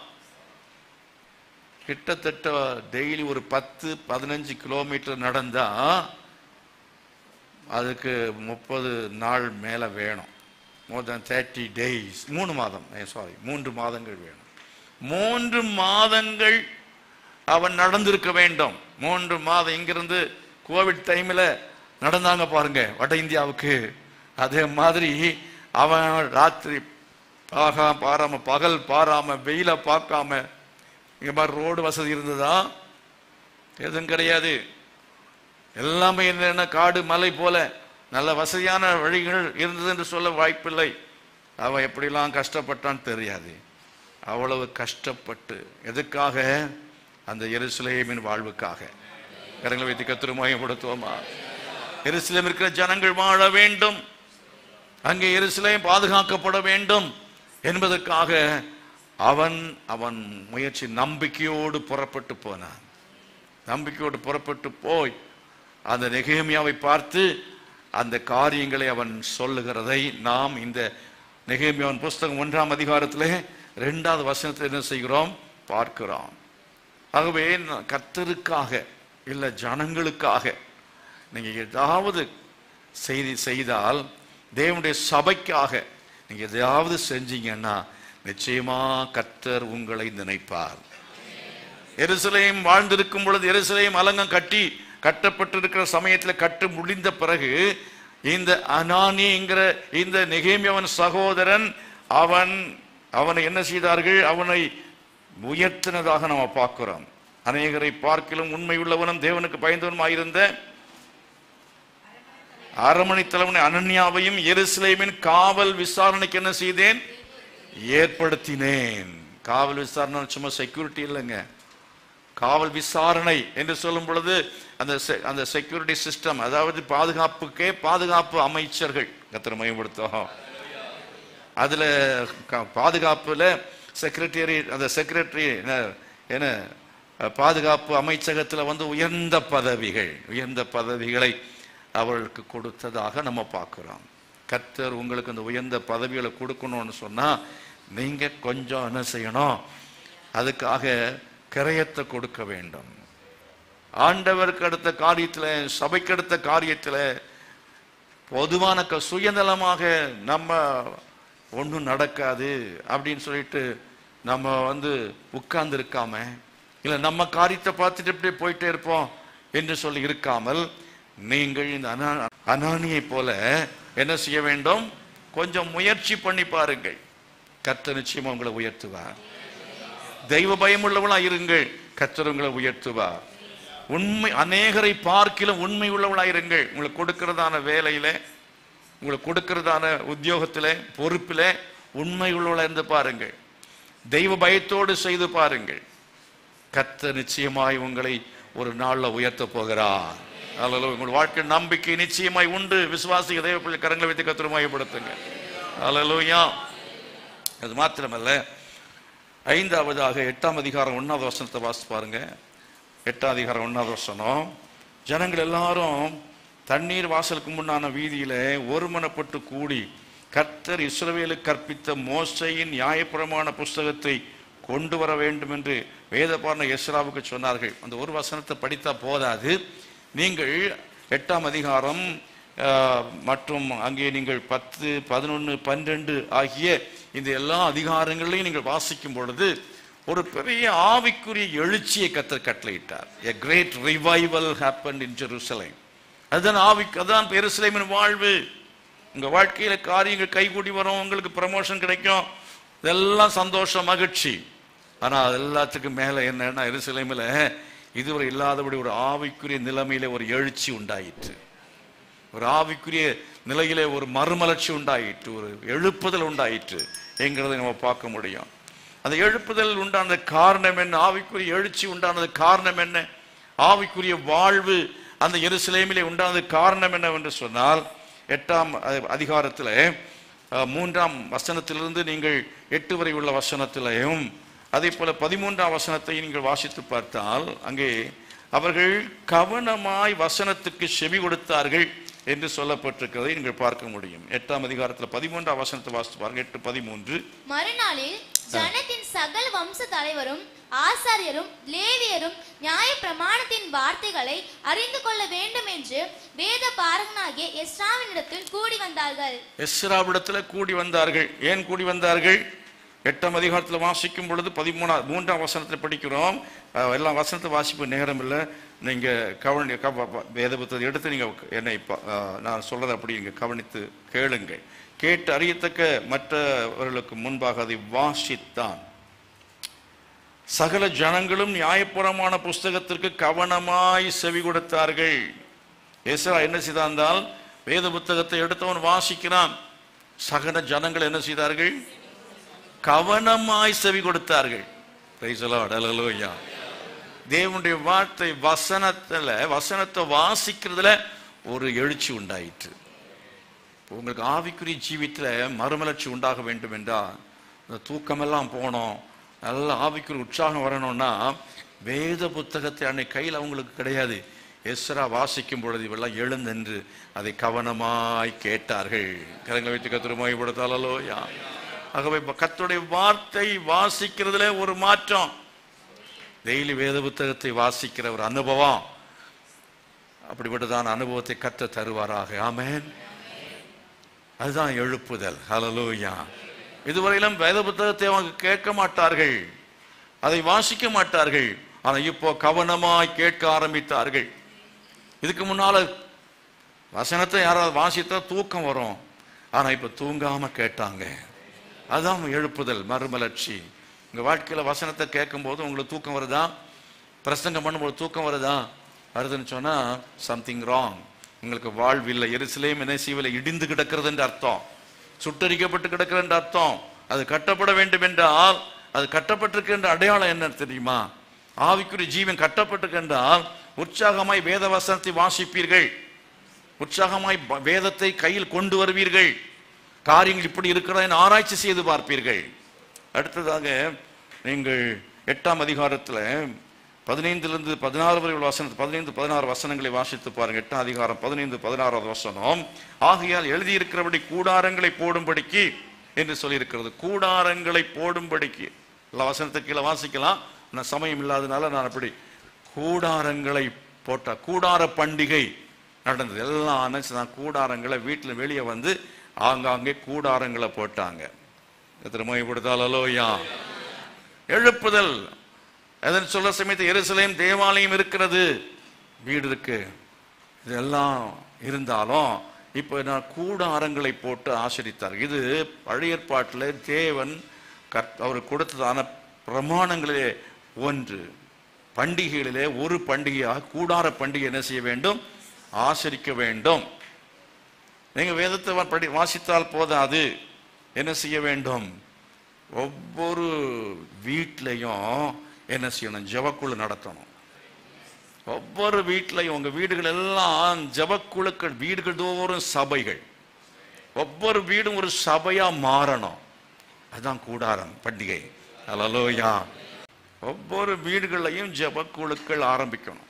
கிட்டத்தட்ட டெய்லி ஒரு 10-15 கிலோமீட்டர் நடந்தா அதுக்கு 30 நாள் மேல வேணும். more than 30 days, 3 மாதங்கள் வேணும். 3 மாதங்கள் அவன் நடந்திருக்க வேண்டும். 3 மாதம். இங்கிருந்து கோவிட் டைம்ல நடந்தாங்க பாருங்க வட இந்தியாவுக்கு, அதே மாதிரி அவன் ராத்திரி பாராம, பகல் பாராம, வெயில பார்க்காம, இங்க மாதிரி ரோடு வசதி இருந்ததா? எதுவும் கிடையாது. எல்லாமே என்ன, காடு மலை போல நல்ல வசதியான வழிகள் இருந்தது என்று சொல்ல வாய்ப்பில்லை. அவன் எப்படிலாம் கஷ்டப்பட்டான்னு தெரியாது. அவ்வளவு கஷ்டப்பட்டு எதுக்காக? அந்த எருசலேமின் வாழ்வுக்காக. கரங்களை வைத்து கர்த்தரை மகிமைப்படுத்துவோமா? எருசலேம் இருக்கிற ஜனங்கள் வாழ வேண்டும், அங்கே எருசலேம் பாதுகாக்கப்பட வேண்டும் என்பதற்காக அவன் முயற்சி நம்பிக்கையோடு புறப்பட்டு போனான். நம்பிக்கையோடு புறப்பட்டு போய் அந்த நெகேமியாவை பார்த்து அந்த காரியங்களை அவன் சொல்லுகிறதை நாம் இந்த நெகேமியாவின் புஸ்தகம் 1ஆம் அதிகாரத்திலே 2வது வசனத்தில் என்ன செய்கிறோம்? பார்க்கிறோம். ஆகவே கர்த்தருக்காக இல்ல ஜனங்களுக்காக நீங்க ஏதாவது செய்தால், தேவனுடைய சபைக்காக நீங்க எதையாவது செஞ்சீங்கன்னா நிச்சயமா கர்த்தர் உங்களை நினைப்பார். எருசலேம் வாழ்ந்திருக்கும் பொழுது, எருசலேம் அலங்கம் கட்டப்பட்டிருக்கிற சமயத்தில் கட்டு முடிந்த பிறகு இந்த அனானிங்கிற இந்த நெகேமியாவின் சகோதரன் அவனை என்ன செய்தார்கள்? அவனை உயர்த்தினதாக நம்ம பார்க்கிறோம். அநேகரை பார்க்கிலும் உண்மை உள்ளவனும் தேவனுக்கு பயந்தவனுமாயிருந்த அரமனை தலைவனை அனன்யாவையும் எருசலேமின் காவல் விசாரணைக்கு என்ன செய்தேன்? ஏற்படுத்தினேன். காவல் விசாரணை சும்மா செக்யூரிட்டி இல்லைங்க. காவல் விசாரணை என்று சொல்லும் பொழுது அந்த செக்யூரிட்டி சிஸ்டம், அதாவது பாதுகாப்புக்கே பாதுகாப்பு அமைச்சர்கள் கர்த்தரை மகிமைப்படுத்தும். அதுல பாதுகாப்புல செக்ரட்டரி, அந்த செக்ரட்டரி என்ன பாதுகாப்பு அமைச்சகத்தில் உயர்ந்த பதவிகளை அவர்களுக்கு கொடுத்ததாக நம்ம பார்க்கிறோம். கர்த்தர் உங்களுக்கு அந்த உயர்ந்த பதவிகளை கொடுக்கணும்னு சொன்னா நீங்க கொஞ்சம் என்ன செய்யணும்? அதுக்காக கிரயத்தை கொடுக்க வேண்டும். ஆண்டவருக்கு அடுத்த காரியத்தில், சபைக்கு அடுத்த காரியத்தில் பொதுவான சுயநலமாக நம்ம ஒன்றும் நடக்காது அப்படின்னு சொல்லிட்டு நம்ம உட்கார்ந்து இருக்காம, இல்லை நம்ம காரியத்தை பார்த்துட்டு இப்படி போயிட்டே இருப்போம் என்று சொல்லி இருக்காமல், நீங்கள் இந்த அனானியை போல என்ன செய்ய வேண்டும்? கொஞ்சம் முயற்சி பண்ணி பாருங்கள். கர்த்தர் நிச்சயமா உங்களை உயர்த்துவார். தெய்வ பயம் உள்ளவளா இருங்கள், கர்த்தர் உங்களை உயர்த்துவார். உண்மை, அநேகரை பார்க்கிலும் உண்மை உள்ளவளா இருங்கள். உங்களுக்கு கொடுக்கிறதான வேலையில, உங்களுக்கு கொடுக்கிறதான உத்தியோகத்திலே, பொறுப்பிலே உண்மை உள்ளவளா இருந்து பாருங்கள். தெய்வ பயத்தோடு செய்து பாருங்கள். கர்த்தர் நிச்சயமாய் உங்களை ஒரு நாள்ல உயர்த்த போகிறார். அல்லேலூயா. உங்கள் வாழ்க்கை நம்பிக்கை நிச்சயமாய் உண்டு. விசுவாசிக தெய்வ பிள்ளை கரங்களை வைத்து கர்த்தரை மகிமைப்படுத்துங்க. அல்லேலூயா. அது மாத்திரமல்ல, 5ஆவதாக 8ஆம் அதிகாரம் 1வது வசனத்தை வாசித்து பாருங்க. 8ஆம் அதிகாரம் 1வது வசனம். ஜனங்கள் எல்லாரும் தண்ணீர் வாசலுக்கு முன்னான வீதியில ஒருமனப்பட்டு கூடி கர்த்தர் இஸ்ரவேலுக்கு கற்பித்த மோசேயின் நியாயப்பிரமாண புஸ்தகத்தை கொண்டு வர வேண்டும் என்று வேதபாரன எஸ்ராவுக்கு சொன்னார்கள். அந்த ஒரு வசனத்தை படித்தா போதாது. நீங்கள் 8ஆம் அதிகாரம் மற்றும் அங்கே நீங்கள் 10, 11, 12 ஆகிய இந்த எல்லா அதிகாரங்களையும் நீங்கள் வாசிக்கும் பொழுது ஒரு பெரிய ஆவிக்குரிய எழுச்சியை கர்த்தர் கட்டளையிட்டார். A great revival happened in Jerusalem. அதுதான் எருசலேமின் வாழ்வு. உங்க வாழ்க்கையில காரியங்கள் கைகூடி வரும், உங்களுக்கு ப்ரமோஷன் கிடைக்கும், இதெல்லாம் சந்தோஷம், மகிழ்ச்சி. ஆனா அது எல்லாத்துக்கும் மேல என்னன்னா, எருசலேமில் இதுவரை இல்லாதபடி ஒரு ஆவிக்குரிய நிலைமையில ஒரு எழுச்சி உண்டாயிற்று. ஒரு ஆவிக்குரிய நிலையிலே ஒரு மறுமலர்ச்சி உண்டாயிற்று, ஒரு எழுப்புதல் உண்டாயிற்று என்கிறதை நம்ம பார்க்க முடியும். அந்த எழுப்புதல் உண்டானது காரணம் என்ன? ஆவிக்குரிய எழுச்சி உண்டானது காரணம் என்ன? ஆவிக்குரிய வாழ்வு அந்த எருசலேமிலே உண்டானது காரணம் என்னவென்று சொன்னால், 8ஆம் அதிகாரத்தில் 3ஆம் வசனத்திலிருந்து நீங்கள் 8 வரை உள்ள வசனத்திலையும், அதே போல 13ஆம் வசனத்தை நீங்கள் வாசித்து பார்த்தால் அங்கே அவர்கள் கவனமாய் வசனத்துக்கு செவி கொடுத்தார்கள் என்று சொல்லப்பட்டிருக்கிறதை நீங்கள் பார்க்க முடியும். 8ஆம் அதிகாரத்தில் 13ஆம் வசனத்தை வாசித்து பாருங்க. 8:13. மறுநாளில் ஜனத்தின் சகல வம்ச தலைவரும் ஆசாரியரும் லேவியரும் நியாய பிரமாணத்தின் வார்த்தைகளை அறிந்து கொள்ள வேண்டும் என்று வேத பாரகனாகிய எஸ்ராவினிடத்தில் கூடி வந்தார்கள். எஸ்ராவிடத்தில் கூடி வந்தார்கள். ஏன் கூடி வந்தார்கள்? 8ஆம் அதிகாரத்தில் வாசிக்கும் பொழுது 3ஆம் வசனத்தில் படிக்கிறோம். எல்லா வசனத்தை வாசிப்பு நேரம் இல்லை. நீங்க வேத புத்தகத்தை எடுத்து நீங்க என்னை நான் சொல்றதை அப்படி நீங்க கவனித்து கேளுங்கள். கேட்டு அறியத்தக்க மற்றவர்களுக்கு முன்பாக அதை வாசித்தான். சகல ஜனங்களும் நியாயபுரமான புஸ்தகத்திற்கு கவனமாய் செவி கொடுத்தார்கள். எஸ்ரா என்ன செய்தால் வேத புத்தகத்தை எடுத்தவன் வாசிக்கிறான். சகல ஜனங்கள் என்ன செய்தார்கள்? கவனமாய் செவி கொடுத்தார்கள். Praise the lord. ஹல்லேலூயா. தேவனுடைய வார்த்தை வசனத்தை வாசிக்கிறதுல ஒரு எழுச்சி உண்டாயிற்று. உங்களுக்கு ஆவிக்குரிய ஜீவித்தில் மறுமலர்ச்சி உண்டாக வேண்டும் என்றால், இந்த தூக்கமெல்லாம் போனோம், நல்ல ஆவிக்குரிய உற்சாகம் வரணும்னா வேத புத்தகத்தை அன்னைக்கு கையில் அவங்களுக்கு கிடையாது. எஸ்ரா வாசிக்கும் பொழுது இவெல்லாம் எழுந்தென்று அதை கவனமாய் கேட்டார்கள். கரங்களை வைத்து கர்த்தரை மகிமைப்படுத்துங்கள். ஹல்லேலூயா. ஆகவே கர்த்தருடைய வார்த்தை வாசிக்கிறதுல ஒரு மாற்றம். டெய்லி வேத புத்தகத்தை வாசிக்கிற ஒரு அனுபவம், அப்படிப்பட்டதான அனுபவத்தை கர்த்தர் தருவாராக. ஆமென். அதுதான் எழுப்புதல். ஹல்லேலூயா. இதுவரையிலும் வேத புத்தகத்தை அவங்க கேட்க மாட்டார்கள், அதை வாசிக்க மாட்டார்கள். ஆனா இப்போ கவனமாய் கேட்க ஆரம்பித்தார்கள். இதுக்கு முன்னால வசனத்தை யாராவது வாசித்தா தூக்கம் வரும், ஆனா இப்ப தூங்காம கேட்டாங்க. அதான் எழுப்புதல், மறுமலர்ச்சி. உங்க வாழ்க்கையில வசனத்தை கேட்கும் போது உங்களுக்கு தூக்கம் வருதா? பிரசங்கம் பண்ணும்போது தூக்கம் வருதா? வருதுன்னு சொன்னா சம்திங் ராங். உங்களுக்கு வாழ்வில்லை. எருசலேம் என்எஸ்சியில் இடிந்து கிடக்கிறது என்று அர்த்தம், சுட்டரிக்கப்பட்டு கிடக்கிறது என்று அர்த்தம். அது கட்டப்பட வேண்டும் என்றால் அது கட்டப்பட்டிருக்கின்ற அடையாளம் என்ன தெரியுமா? ஆவிக்குரிய ஜீவன் கட்டப்பட்டிருக்கு என்றால் உற்சாகமாய் வேத வசனத்தை வாசிப்பீர்கள், உற்சாகமாய் வேதத்தை கையில் கொண்டு வருவீர்கள், காரியங்கள் இப்படி இருக்கிறதா என்று ஆராய்ச்சி செய்து பார்ப்பீர்கள். அடுத்ததாக நீங்கள் 8ஆம் அதிகாரத்தில் 15 16 வரை உள்ள வசனம், 15 16 வசனங்களை வாசித்து பாருங்க. 8ஆம் அதிகாரம் 15 16 வசனம். ஆகையால் எழுதியிருக்கிறபடி கூடாரங்களை போடும்படிக்கு என்று சொல்லியிருக்கிறது. கூடாரங்களை போடும்படிக்கு எல்லா வசனத்துக்கு கீழே வாசிக்கலாம், நான் சமயம் இல்லாதனால நான் அப்படி கூடாரங்களை போட்ட கூடார பண்டிகை நடந்தது. எல்லாம் அணைச்சுதான் கூடாரங்களை வீட்டில் வெளியே வந்து ஆங்காங்கே கூடாரங்களை போட்டாங்க. திருமைப்படுத்தாலோயா எழுப்புதல். எதன் சொல்ல சமயத்து எருசலேம் தேவாலயம் இருக்கிறது, வீடு இருக்கு, இதெல்லாம் இருந்தாலும் இப்ப நான் கூடாரங்களை போட்டு ஆசரித்தார். இது பழைய ஏற்பாட்டில் தேவன் அவர் கொடுத்ததான பிரமாணங்களிலே ஒன்று. பண்டிகைகளிலே ஒரு பண்டிகையாக கூடார பண்டிகை என்ன செய்ய வேண்டும்? ஆசரிக்க வேண்டும். நீங்க வேதத்தை வாசித்தால் போதாது, என்ன செய்ய வேண்டும்? ஒவ்வொரு வீட்லையும் என்ன செய்யணும்? ஜெபக்குழு நடத்தணும். ஒவ்வொரு வீட்லையும், உங்க வீடுகள் எல்லாம் ஜெபக்குழுக்கள், வீடுகள் தோறும் சபைகள், ஒவ்வொரு வீடும் ஒரு சபையா மாறணும். அதுதான் கூடாரம் பண்டிகை. அல்லேலூயா. ஒவ்வொரு வீடுகளையும் ஜெபக்குழுக்கள் ஆரம்பிக்கணும்.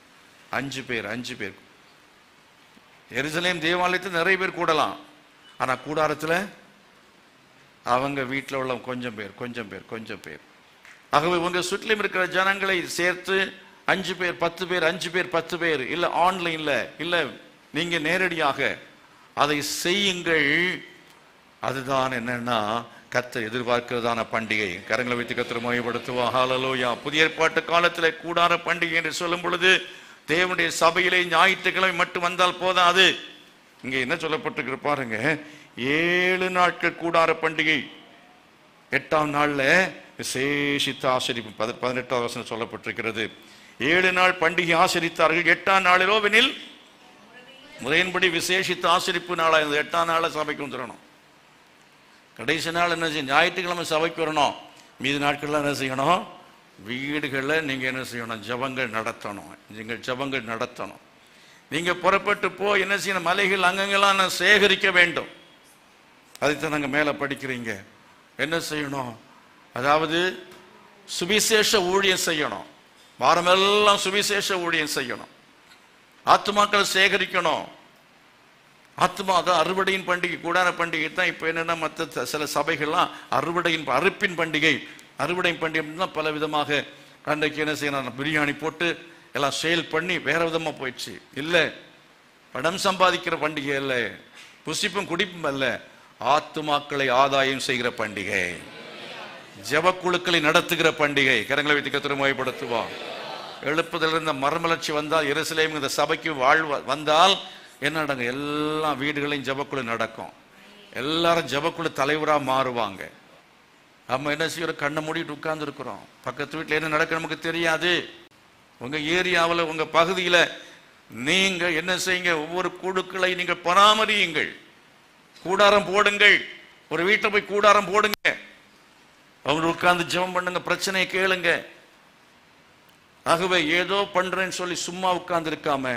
5 பேர். எருசலேம் தேவாலயத்தில் நிறைய பேர் கூடலாம், ஆனா கூடாரத்துல அவங்க வீட்டில் உள்ள கொஞ்சம் பேர். ஆகவே உங்க சுற்றிலும் இருக்கிற ஜனங்களை சேர்த்து 5 பேர் 10 பேர், இல்ல ஆன்லைன்ல, இல்ல நீங்க நேரடியாக அதை செய்யுங்கள். அதுதான் என்னன்னா கர்த்தர் எதிர்பார்க்கிறதான பண்டிகை. கரங்களை வைத்து கர்த்தரை மகிமைப்படுத்துவா. ஹல்லேலூயா. புதிய ஏற்பாட்டு காலத்தில் கூடார பண்டிகை என்று சொல்லும் பொழுது தேவனுடைய சபையிலே ஞாயிற்றுக்கிழமை மட்டும் வந்தால் போதாது. இங்க என்ன சொல்லப்பட்டிருக்கு பாருங்க, 7 நாட்கள் கூடார பண்டிகை, 8ஆம் நாள்ல விசேஷித்த ஆசரிப்பு. 18ஆம் வசனம் சொல்லப்பட்டிருக்கிறது. 7 நாள் பண்டிகை ஆசரித்தார்கள். 8ஆம் நாளிலோவெனில் முறையின்படி விசேஷித்த ஆசரிப்பு நாளா இருந்தது. 8ஆம் நாள சபைக்கு வந்துடணும். கடைசி நாள் என்ன செய்யணும்? ஞாயிற்றுக்கிழமை சபைக்கு வரணும். மீதி நாட்கள்லாம் என்ன செய்யணும்? வீடுகளில் நீங்க என்ன செய்யணும்? ஜெபங்கள் நடத்தணும். நீங்கள் ஜெபங்கள் நடத்தணும். நீங்க புறப்பட்டு போ, என்ன செய்யணும்? மலைகள் அங்கங்கெல்லாம் சேகரிக்க வேண்டும். அதைத்தான் நாங்கள் மேலே படிக்கிறீங்க. என்ன செய்யணும்? அதாவது சுவிசேஷ ஊழியம் செய்யணும். வாரமெல்லாம் சுவிசேஷ ஊழியம் செய்யணும். ஆத்துமாக்களை சேகரிக்கணும். ஆத்மா தான் அறுவடையின் பண்டிகை. கூடார பண்டிகை தான் இப்போ என்னன்னா மற்ற சில சபைகள்லாம் அறுப்பின் பண்டிகை. அறுவடை பண்டிகை பல விதமாக அன்றைக்கு என்ன செய்யணும்? பிரியாணி போட்டு எல்லாம் சேல் பண்ணி வேற விதமா போயிடுச்சு. இல்லை, பணம் சம்பாதிக்கிற பண்டிகை அல்ல, புசிப்பும் குடிப்பும் அல்ல, ஆத்துமாக்களை ஆதாயம் செய்கிற பண்டிகை, ஜெபக்குழுக்களை நடத்துகிற பண்டிகை. கரங்களை வைத்து கர்த்தரை மகிமைப்படுத்துவோம். எழுப்புதல் இருந்த மறுமலர்ச்சி வந்தால், எருசலேம் இந்த சபைக்கு வந்தால் என்ன நடக்கும்? எல்லா வீடுகளையும் ஜெபக்குழு நடக்கும். எல்லாரும் ஜெபக்குழு தலைவராக மாறுவாங்க. நம்ம என்ன செய்யறோம்? கண்ணை மூடிட்டு உட்கார்ந்து இருக்கிறோம். பக்கத்து வீட்டில் என்ன நடக்க நமக்கு தெரியாது. உங்க ஏரியாவில், உங்க பகுதியில் நீங்க என்ன செய்யுங்க? ஒவ்வொரு குழுக்களை நீங்கள் பராமரியுங்கள். கூடாரம் போடுங்கள். ஒரு வீட்டில் போய் கூடாரம் போடுங்க. அவங்க உட்கார்ந்து ஜெபம் பண்ணுங்க, பிரச்சனையை கேளுங்க. ஆகவே ஏதோ பண்றேன்னு சொல்லி சும்மா உட்கார்ந்து இருக்காம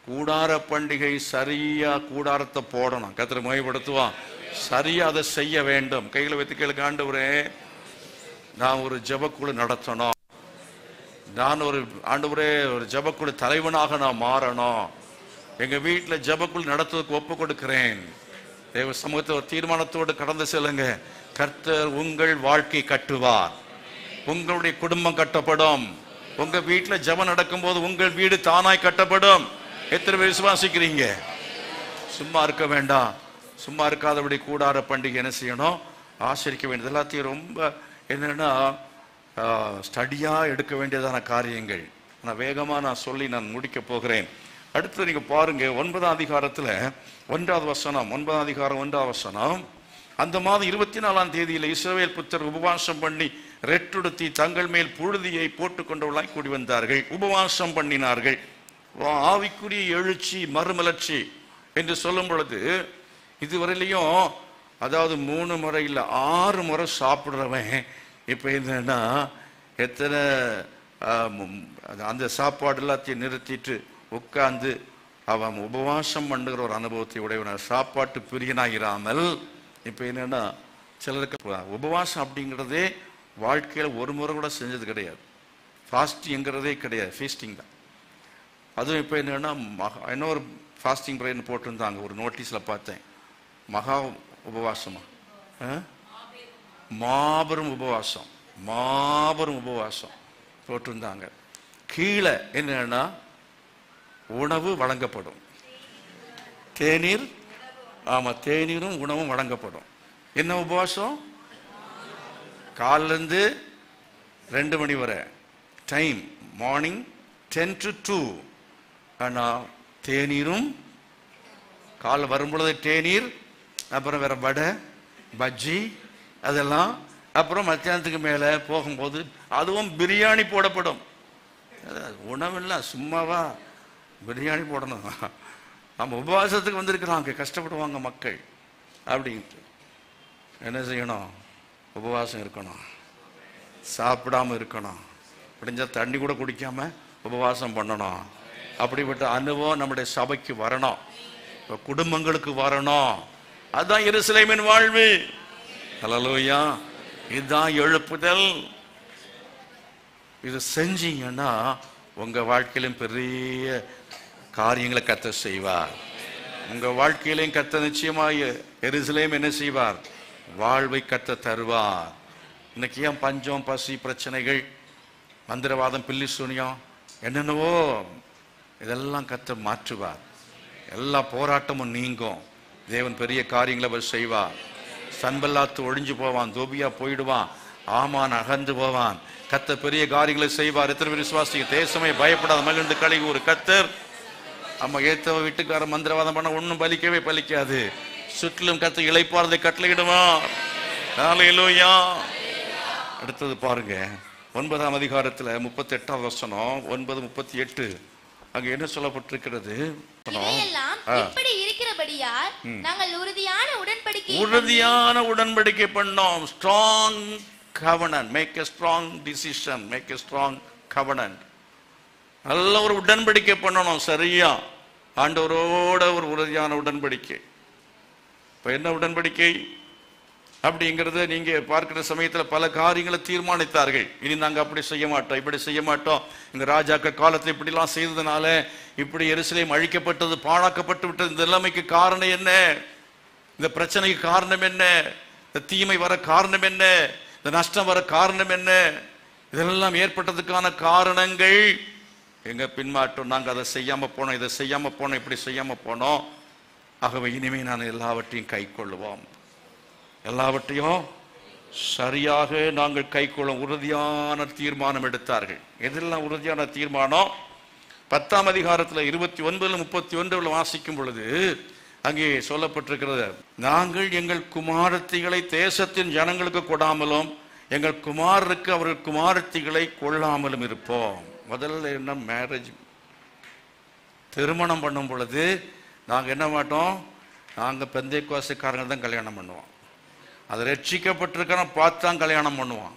கூடார பண்டிகை சரியா கூடாரத்தை போடணும். கர்த்தரை மகிமைப்படுத்துவான். சரியா அதை செய்ய வேண்டும். கைகளை வைத்து கேளுங்க, ஆண்டவரே நான் ஒரு ஜெபக்குழு நடத்தணும், நான் ஒரு ஆண்டவரே ஒரு ஜெபக்குழு தலைவனாக நான் மாறணும், எங்க வீட்டில் ஜெபக்குழு நடத்துவதற்கு ஒப்பு கொடுக்கிறேன். தேவ சமூகத்தை ஒரு தீர்மானத்தோடு கடந்து செல்லுங்க. கர்த்தர் உங்கள் வாழ்க்கை கட்டுவார். உங்களுடைய குடும்பம் கட்டப்படும். உங்க வீட்டில் ஜெபம் நடக்கும் போது உங்கள் வீடு தானாய் கட்டப்படும். எத்தனை பேர் விசுவாசிக்கிறீங்க? சும்மா இருக்க வேண்டாம். சும்மா இருக்காதபடி கூடார பண்டிகை என்ன செய்யணும்? ஆசரிக்க வேண்டியது. எல்லாத்தையும் ரொம்ப என்னன்னா ஸ்டடியா எடுக்க வேண்டியதான காரியங்கள். நான் வேகமாக நான் சொல்லி நான் முடிக்க போகிறேன். அடுத்து நீங்க பாருங்க 9ஆம் அதிகாரத்துல 1வது வசனம், 9ஆம் அதிகாரம் 1வது வசனம். அந்த மாதம் 24ஆம் தேதியில இஸ்ரவேல் புத்தர் உபவாசம் பண்ணி ரெட்டுடுத்தி தங்கள் மேல் புழுதியை போட்டுக்கொண்டவர்களாய் கூடி வந்தார்கள், உபவாசம் பண்ணினார்கள். ஆவிக்குரிய எழுச்சி, மறுமலர்ச்சி என்று சொல்லும் பொழுது இதுவரையிலையும் அதாவது 3 முறை இல்லை 6 முறை சாப்பிடுறவன் இப்ப என்னன்னா எத்தனை அந்த சாப்பாடு எல்லாத்தையும் நிறுத்திட்டு உட்கார்ந்து அவன் உபவாசம் பண்ணுகிற ஒரு அனுபவத்தை உடையவன, சாப்பாட்டு பிரியனாயிராமல். இப்ப என்னன்னா சிலருக்கு உபவாசம் அப்படிங்கிறதே வாழ்க்கையில ஒரு முறை கூட செஞ்சது கிடையாது. ஃபாஸ்டிங்கிறதே கிடையாது, ஃபீஸ்டிங் தான். அதுவும் இப்போ என்னன்னா இன்னொரு ஃபாஸ்டிங் ப்ரேயர்னு போட்டிருந்தாங்க, ஒரு நோட்டீஸில் பார்த்தேன். மகா உபவாசமா, மாபெரும் உபவாசம், மாபெரும் உபவாசம் போட்டிருந்தாங்க. கீழே என்னன்னா உணவு வழங்கப்படும், தேநீர், ஆமா தேநீரும் உணவும் வழங்கப்படும். என்ன உபவாசம்? காலிலிருந்து 2 மணி வரை டைம், மார்னிங் 10 to 2. ஆனா தேநீரும் காலை வரும்பொழுது தேநீர், அப்புறம் வேற வடை பஜ்ஜி அதெல்லாம், அப்புறம் மத்தியானத்துக்கு மேல போகும்போது அதுவும் பிரியாணி போடப்படும். உணவெல்லாம் சும்மாவா பிரியாணி போடணும்? நம்ம உபவாசத்துக்கு வந்திருக்கிறாங்க, கஷ்டப்படுவாங்க மக்கள் அப்படின்ட்டு. என்ன செய்யணும்? உபவாசம் இருக்கணும், சாப்பிடாம இருக்கணும், முடிஞ்சா தண்ணி கூட குடிக்காம உபவாசம் பண்ணணும். அப்படிப்பட்ட அனுபவம் நம்முடைய சபைக்கு வரணும், குடும்பங்களுக்கு வரணும். அதுதான் எருசலேமின் வாழ்வு. ஹல்லேலூயா. இதுதான் எழுப்புதல். இது செஞ்சீங்கன்னா உங்க வாழ்க்கையிலும் பெரிய காரியங்களை கர்த்தர் செய்வார். உங்க வாழ்க்கையிலையும் கர்த்தர் நிச்சயமாக எருசலேம் என்ன செய்வார்? வாழ்வை கர்த்தர் தருவார். இன்னைக்கு ஏன் பஞ்சம், பசி, பிரச்சனைகள், மந்திரவாதம், பில்லி சூனியம், என்னென்னவோ இதெல்லாம் கர்த்தர் மாற்றுவார். எல்லா போராட்டமும் நீங்கும். தேவன் பெரிய காரியங்களை அவர் செய்வார். சன்பல்லாத்து ஒழிஞ்சு போவான், தோபியா போயிடுவான், ஆமான் அகன்று போவான். கர்த்தர் பெரிய காரியங்களை செய்வார். எத்தனை பேர் விசுவாசிங்க? தேசமே பயப்படாத மகிழ்ந்து களி ஒரு கர்த்தர். அம்மா ஏத்தவ வீட்டுக்கார மந்திரவாதம் பண்ண ஒன்னும் பலிக்கவே பலிக்காது. சுற்றிலும் கர்த்தர் இளைப்பாறுதலை கட்டளையிடுவார். ஹல்லேலூயா. அடுத்தது பாருங்க 9ஆம் அதிகாரத்துல 38ஆம் வசனம், 9:38. அங்க என்ன சொல்லப்பட்டிருக்கிறது? இப்படி இருக்கிறபடியால் நாங்கள் உறுதியான உடன்படிக்கை பண்ணோம். Strong covenant, make a strong decision, make a strong covenant. நல்ல ஒரு உடன்படிக்கை பண்ணணும். சரியா ஆண்டவரோட ஒரு உறுதியான உடன்படிக்கை. இப்ப என்ன உடன்படிக்கை அப்படிங்கிறத நீங்க பார்க்கிற சமயத்துல பல காரியங்களை தீர்மானித்தார்கள். இனி நாங்க அப்படி செய்ய மாட்டோம், இப்படி செய்ய மாட்டோம். எங்க ராஜாக்கள் காலத்துல இப்படி எல்லாம் செய்ததுனால இப்படி எருசலேம் அழிக்கப்பட்டது, பாழாக்கப்பட்டு விட்டது. இந்த நிலைமைக்கு காரணம் என்ன? இந்த பிரச்சனைக்கு காரணம் என்ன? இந்த தீமை வர காரணம் என்ன? இந்த நஷ்டம் வர காரணம் என்ன? இதெல்லாம் ஏற்பட்டதுக்கான காரணங்கள் எங்க பின்மாற்றம். நாங்க அதை செய்யாம போனோம், இதை செய்யாம போனோம், இப்படி செய்யாம போனோம். ஆகவே இனிமே நான் எல்லாவற்றையும் கை கொள்ளுவோம், எல்லாவற்றையும் சரியாக நாங்கள் கை கொள்ள உறுதியான தீர்மானம் எடுத்தார்கள். எதெல்லாம் உறுதியான தீர்மானம்? 10ஆம் அதிகாரத்தில் 29-31 வாசிக்கும் பொழுது அங்கே சொல்லப்பட்டிருக்கிறது, நாங்கள் எங்கள் குமாரத்திகளை தேசத்தின் ஜனங்களுக்கு கொடாமலும் எங்கள் குமாரருக்கு அவர்கள் குமாரத்திகளை கொள்ளாமலும் இருப்போம். முதல்ல என்ன? மேரேஜ், திருமணம் பண்ணும் பொழுது நாங்கள் என்ன மாட்டோம்? நாங்கள் பெந்தைக்கோசைக்காரங்க தான் கல்யாணம் பண்ணுவோம். அதை ரட்சிக்கப்பட்டிருக்கிற பார்த்து தான் கல்யாணம் பண்ணுவோம்.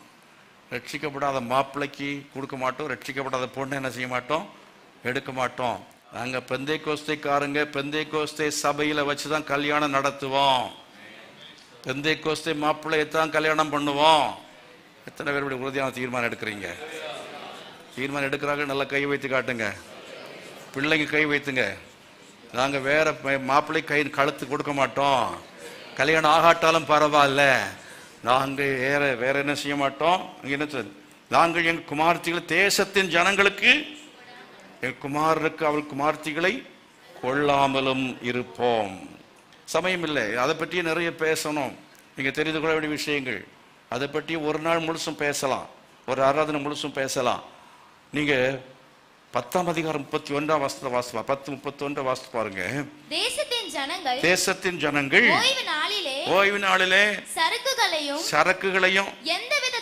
ரட்சிக்கப்படாத மாப்பிள்ளைக்கு கொடுக்க மாட்டோம், ரட்சிக்கப்படாத பொண்ணு என்ன செய்ய மாட்டோம்? எடுக்க மாட்டோம். நாங்கள் பெந்தைக்கோஸ்தைக்காரங்க பெந்தைக்கோஸ்தை சபையில் வச்சு தான் கல்யாணம் நடத்துவோம். பெந்தைக்கோஸ்தை மாப்பிள்ளையை தான் கல்யாணம் பண்ணுவோம். எத்தனை பேருடைய உறுதியான தீர்மானம் எடுக்கிறீங்க? தீர்மானம் எடுக்கிறாங்க, நல்லா கை வைத்து காட்டுங்க. பிள்ளைங்க கை வைத்துங்க. நாங்கள் வேற மாப்பிள்ளை கை கழுத்து கொடுக்க மாட்டோம். கல்யாணம் ஆகாட்டாலும் பரவாயில்ல, நாங்கள் வேற என்ன செய்ய மாட்டோம். என்ன? நாங்கள் எங்கள் குமார்த்திகளை தேசத்தின் ஜனங்களுக்கு என் குமாரருக்கு அவள் குமார்த்திகளை கொள்ளாமலும் இருப்போம். சமயம் இல்லை, அதை பற்றி நிறைய பேசணும். நீங்க தெரிந்து கொள்ள வேண்டிய விஷயங்கள், அதை பற்றி ஒரு நாள் முழுசும் பேசலாம், ஒரு ஆராதனை முழுசும் பேசலாம். நீங்க 10ஆம் அதிகாரம் 31ஆம் வசனத்தை வாசிப்பா. 10:31 வாசித்து பாருங்க. தேசத்தின் ஜனங்கள் ஓய்வு நாளிலே சரக்குகளையும் எந்தவித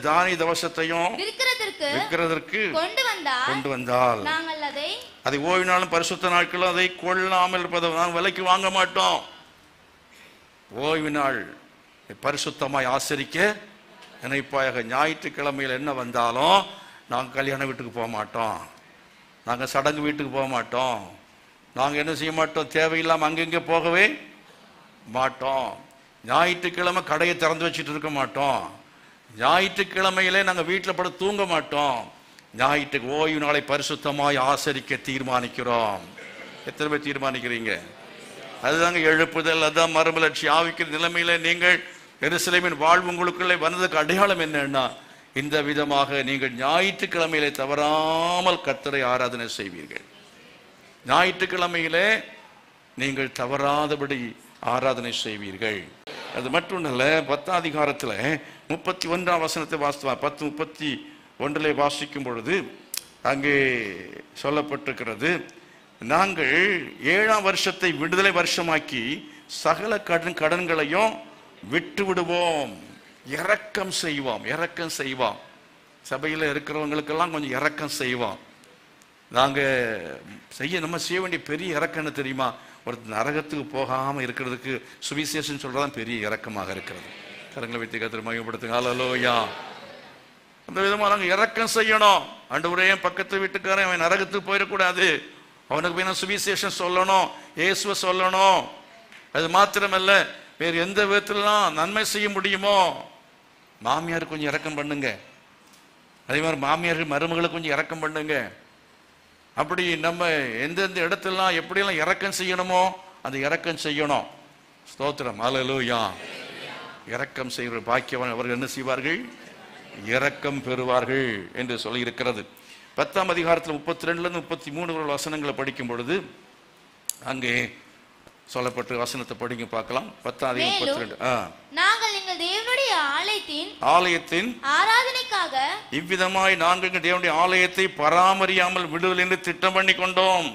தானிய தவசத்தையும் விற்கிறதற்கு கொண்டு வந்தால் அதை ஓய்வு நாளும் பரிசுத்த நாட்களும் அதை கொள்ளாமல் இருப்பதை நாங்கள் விலைக்கு வாங்க மாட்டோம். ஓய்வு நாள் பரிசுத்தமாய் ஆசரிக்க நினைப்பாயாக. ஞாயிற்றுக்கிழமையில் என்ன வந்தாலும் நாங்கள் கல்யாண வீட்டுக்கு போக மாட்டோம், நாங்கள் சடங்கு வீட்டுக்கு போக மாட்டோம், நாங்கள் என்ன செய்ய மாட்டோம், தேவையில்லாமல் அங்கங்கே போகவே மாட்டோம். ஞாயிற்றுக்கிழமை கடையை திறந்து வச்சுட்டு இருக்க மாட்டோம். ஞாயிற்றுக்கிழமையிலே நாங்கள் வீட்டில் படுத்து தூங்க மாட்டோம். ஞாயிற்றுக்கு ஓய்வு நாளை பரிசுத்தமாய் ஆசரிக்க தீர்மானிக்கிறோம். எத்தனை பேர் தீர்மானிக்கிறீங்க? அதுதாங்க எழுப்புதல், அதுதான் மறுமலர்ச்சி. ஆவிக்கிற நிலைமையில நீங்கள் எருசலேமின் வாழ்வு உங்களுக்குள்ளே வந்ததுக்கு அடையாளம் என்னன்னா, இந்த விதமாக நீங்கள் ஞாயிற்றுக்கிழமையிலே தவறாமல் கர்த்தரை ஆராதனை செய்வீர்கள். ஞாயிற்றுக்கிழமையிலே நீங்கள் தவறாதபடி ஆராதனை செய்வீர்கள். அது மட்டுமல்ல, 10ஆம் அதிகாரத்தில் 31ஆம் வசனத்தை வாசித்து 10:31 வாசிக்கும் பொழுது அங்கே சொல்லப்பட்டிருக்கிறது, நாங்கள் 7ஆம் வருஷத்தை விடுதலை வருஷமாக்கி சகல கடன்களையும் விட்டு விடுவோம், இரக்கம் செய்வோம். சபையில் இருக்கிறவங்களுக்கெல்லாம் கொஞ்சம் இரக்கம் செய்வோம். நாங்கள் நம்ம செய்ய வேண்டிய பெரிய இரக்கம்னு தெரியுமா? ஒரு நரகத்துக்கு போகாமல் இருக்கிறதுக்கு சுவிசேஷன் சொல்றதான் பெரிய இரக்கமாக இருக்கிறது. கரங்களை வைத்து கர்த்தரை மகிமைப்படுத்துங்க. ஹல்லேலூயா. அந்த விதமாக நாங்கள் இரக்கம் செய்யணும். ஆண்டவரே, பக்கத்து வீட்டுக்காரன் அவன் நரகத்துக்கு போயிடக்கூடாது, அவனுக்கு போய் சுவிசேஷம் சொல்லணும், இயேசுவை சொல்லணும். அது மாத்திரமல்ல, வேறு எந்த விதத்திலாம் நன்மை செய்ய முடியுமோ மாமியார் கொஞ்சம் இரக்கம் பண்ணுங்க. அதே மாதிரி மாமியார்கள் மருமகளை கொஞ்சம் இரக்கம் பண்ணுங்க. அப்படி நம்ம எந்தெந்த இடத்துலாம் எப்படியெல்லாம் இரக்கம் செய்யணுமோ அந்த இரக்கம் செய்யணும். ஸ்தோத்திரம். ஹல்லேலூயா. இரக்கம் செய்கிற பாக்கியவான் அவர்கள் என்ன செய்வார்கள்? இரக்கம் பெறுவார்கள் என்று சொல்லி இருக்கிறது. 10ஆம் அதிகாரத்தில் 32 33 வசனங்களை படிக்கும் பொழுது அங்கே சொல்லப்பட்ட வசனத்தை படிங்க பார்க்கலாம். 10ஆம் அதிகாரம் 32. நாங்கள் எங்கள் தேவனுடைய ஆலயத்தின் ஆராதனைக்காக இவ்விதமாய் நாங்கள் எங்கள் தேவனுடைய ஆலயத்தை பராமரியாமல் விடுதல் என்று திட்டம் பண்ணி கொண்டோம்.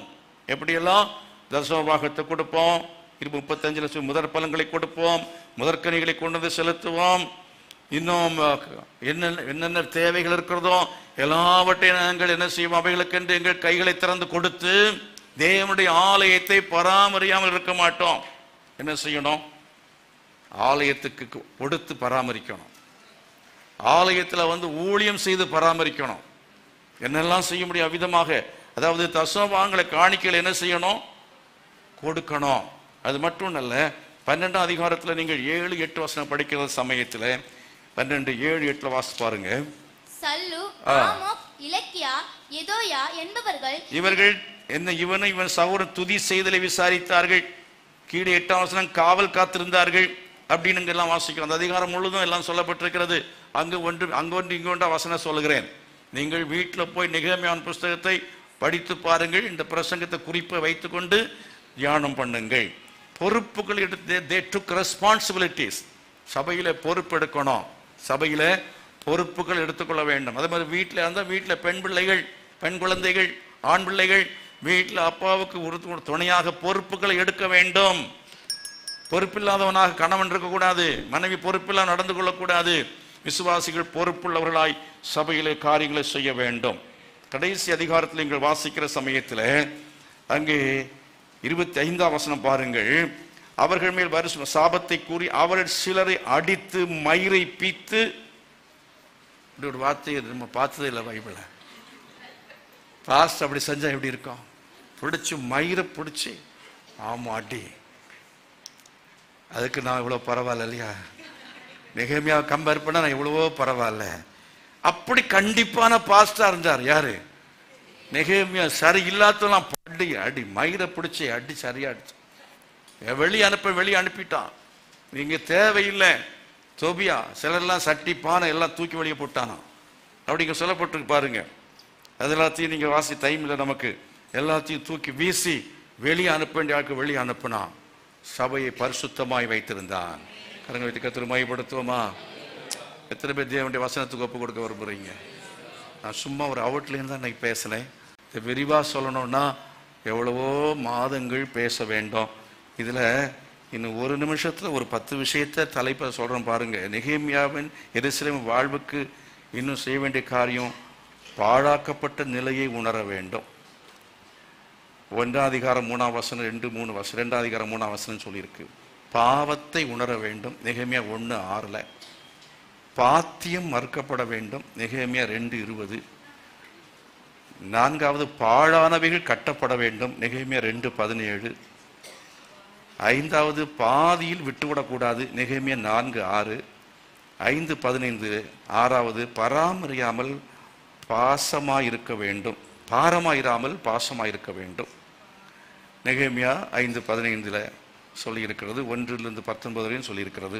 எப்படியெல்லாம் தசமபாகத்தை கொடுப்போம், 35 முதற் பலன்களை கொடுப்போம், முதற்கனிகளை கொண்டு வந்து செலுத்துவோம், இன்னும் என்னென்ன தேவைகள் இருக்கிறதோ எல்லாவற்றையும் நாங்கள் என்ன செய்வோம், அவைகளுக்கென்று எங்கள் கைகளை திறந்து கொடுத்து தேவனுடைய ஆலயத்தை பராமரியாமல் இருக்க மாட்டோம். என்ன செய்யணும்? ஆலயத்துக்கு கொடுத்து பராமரிக்கணும். ஆலயத்தில் ஊழியம் செய்து பராமரிக்கணும். என்னெல்லாம் செய்ய முடியும் அவ்விதமாக, அதாவது தசமபாகங்களை காணிக்கையில் என்ன செய்யணும்? கொடுக்கணும். அது மட்டும் அல்ல, 12ஆம் அதிகாரத்தில் நீங்கள் 7-8 வசனம் படிக்கிற சமயத்தில் 12-7-8 வாசி பாருங்க. சல்லு, ஆமோக், இலக்கியா, எதோயா என்பவர்கள் இவன் சகோதரன் துதி செய்தலை விசாரித்தார்கள். கீழே 8ஆம் வசனம் காவல் காத்திருந்தார்கள் அப்படின்னு எல்லாம் வாசிக்கிறோம். அந்த அதிகாரம் முழுதும் எல்லாம் சொல்லப்பட்டிருக்கிறது. அங்கு இங்கு ஒன்றா வசனம் சொல்லுகிறேன். நீங்கள் வீட்டில் போய் நெகேமியாவின் புஸ்தகத்தை படித்து பாருங்கள். இந்த பிரசங்கத்தை குறிப்பை வைத்துக்கொண்டு தியானம் பண்ணுங்கள். பொறுப்புகள் எடுத்து they took responsibilities. சபையில பொறுப்பு எடுக்கணும், சபையில பொறுப்புகள் எடுத்துக்கொள்ள வேண்டும். அதே மாதிரி வீட்டில் இருந்தால் வீட்டில் பெண் குழந்தைகள், ஆண் பிள்ளைகள் வீட்டில் அப்பாவுக்கு துணையாக பொறுப்புகளை எடுக்க வேண்டும். பொறுப்பில்லாதவனாக கணவன் இருக்கக்கூடாது, மனைவி பொறுப்பில்லாத நடந்து கொள்ளக்கூடாது. விசுவாசிகள் பொறுப்புள்ளவர்களாய் சபையிலே காரியங்களை செய்ய வேண்டும். கடைசி அதிகாரத்தில் நீங்கள் வாசிக்கிற சமயத்தில் அங்கே 25ஆம் வசனம் பாருங்கள். அவர்கள் மேல் வரும் சாபத்தை கூறி அவர்கள் சிலரை அடித்து மயிரை பீத்து, இப்படி ஒரு வார்த்தையை நம்ம பார்த்ததே இல்லை பைபிள. பாஸ்ட் அப்படி செஞ்சா எப்படி இருக்கும்? பிடிச்சி மயிரை பிடிச்சி ஆமா அடி. அதுக்கு நான் இவ்வளோ பரவாயில்ல இல்லையா? நெகேமியாவை கம்பேர் பண்ண நான் இவ்வளவோ பரவாயில்ல. அப்படி கண்டிப்பான பாஸ்டா இருந்தார் யாரு? நெகேமியா. சரி இல்லாதெல்லாம் அடி மயிரை பிடிச்சி அடி சரியா அடிச்சு வெளியே அனுப்பிட்டான். நீங்க தேவையில்லை. தோபியா சிலர்லாம் சட்டி பானை எல்லாம் தூக்கி வெளியே போட்டானா அப்படிங்க சொல்லப்பட்டிருக்கு பாருங்க. அது எல்லாத்தையும் நீங்க வாசி டைம்ல நமக்கு எல்லாத்தையும் தூக்கி வீசி வெளியே அனுப்ப வேண்டிய ஆளுக்கு வெளியே அனுப்பினான். சபையை பரிசுத்தமாய் வைத்திருந்தான். கரங்களை வைத்து கர்த்தரை மகிமைப்படுத்துவோமா? எத்தனை பேர் தேவனுடைய வசனத்துக்கு ஒப்பு கொடுக்க விரும்புறீங்க? நான் சும்மா ஒரு அவுட்லைன் தான் இன்னைக்கு பேசினேன். இதை விரிவாக சொல்லணும்னா எவ்வளவோ மாதங்கள் பேச வேண்டும். இதில் இன்னும் ஒரு நிமிஷத்தில் ஒரு 10 விஷயத்தை தலைப்பை சொல்கிறேன் பாருங்க. நெகேமியாவின் எருசலேம் வாழ்வுக்கு இன்னும் செய்ய வேண்டிய காரியம், பாழாக்கப்பட்ட நிலையை உணர வேண்டும். 1 அதிகாரம் 3 வசனம் 2 அதிகாரம் 3 வசனம் சொல்லியிருக்கு. பாவத்தை உணர வேண்டும், நெகேமியா 1:6. பாத்தியம் மறுக்கப்பட வேண்டும், நெகேமியா 2:20. 4வது பாழானவைகள் கட்டப்பட வேண்டும், நெகேமியா 2:17. 5வது பாதியில் விட்டுவிடக்கூடாது, நெகேமியா 4:6. 5:15. 6வது பராமரியாமல் பாசமாயிருக்க வேண்டும், பாரமாயிராமல் பாசமாயிருக்க வேண்டும், நெகேமியா 5:15 சொல்லியிருக்கிறது. 1-19 வரையும் சொல்லியிருக்கிறது.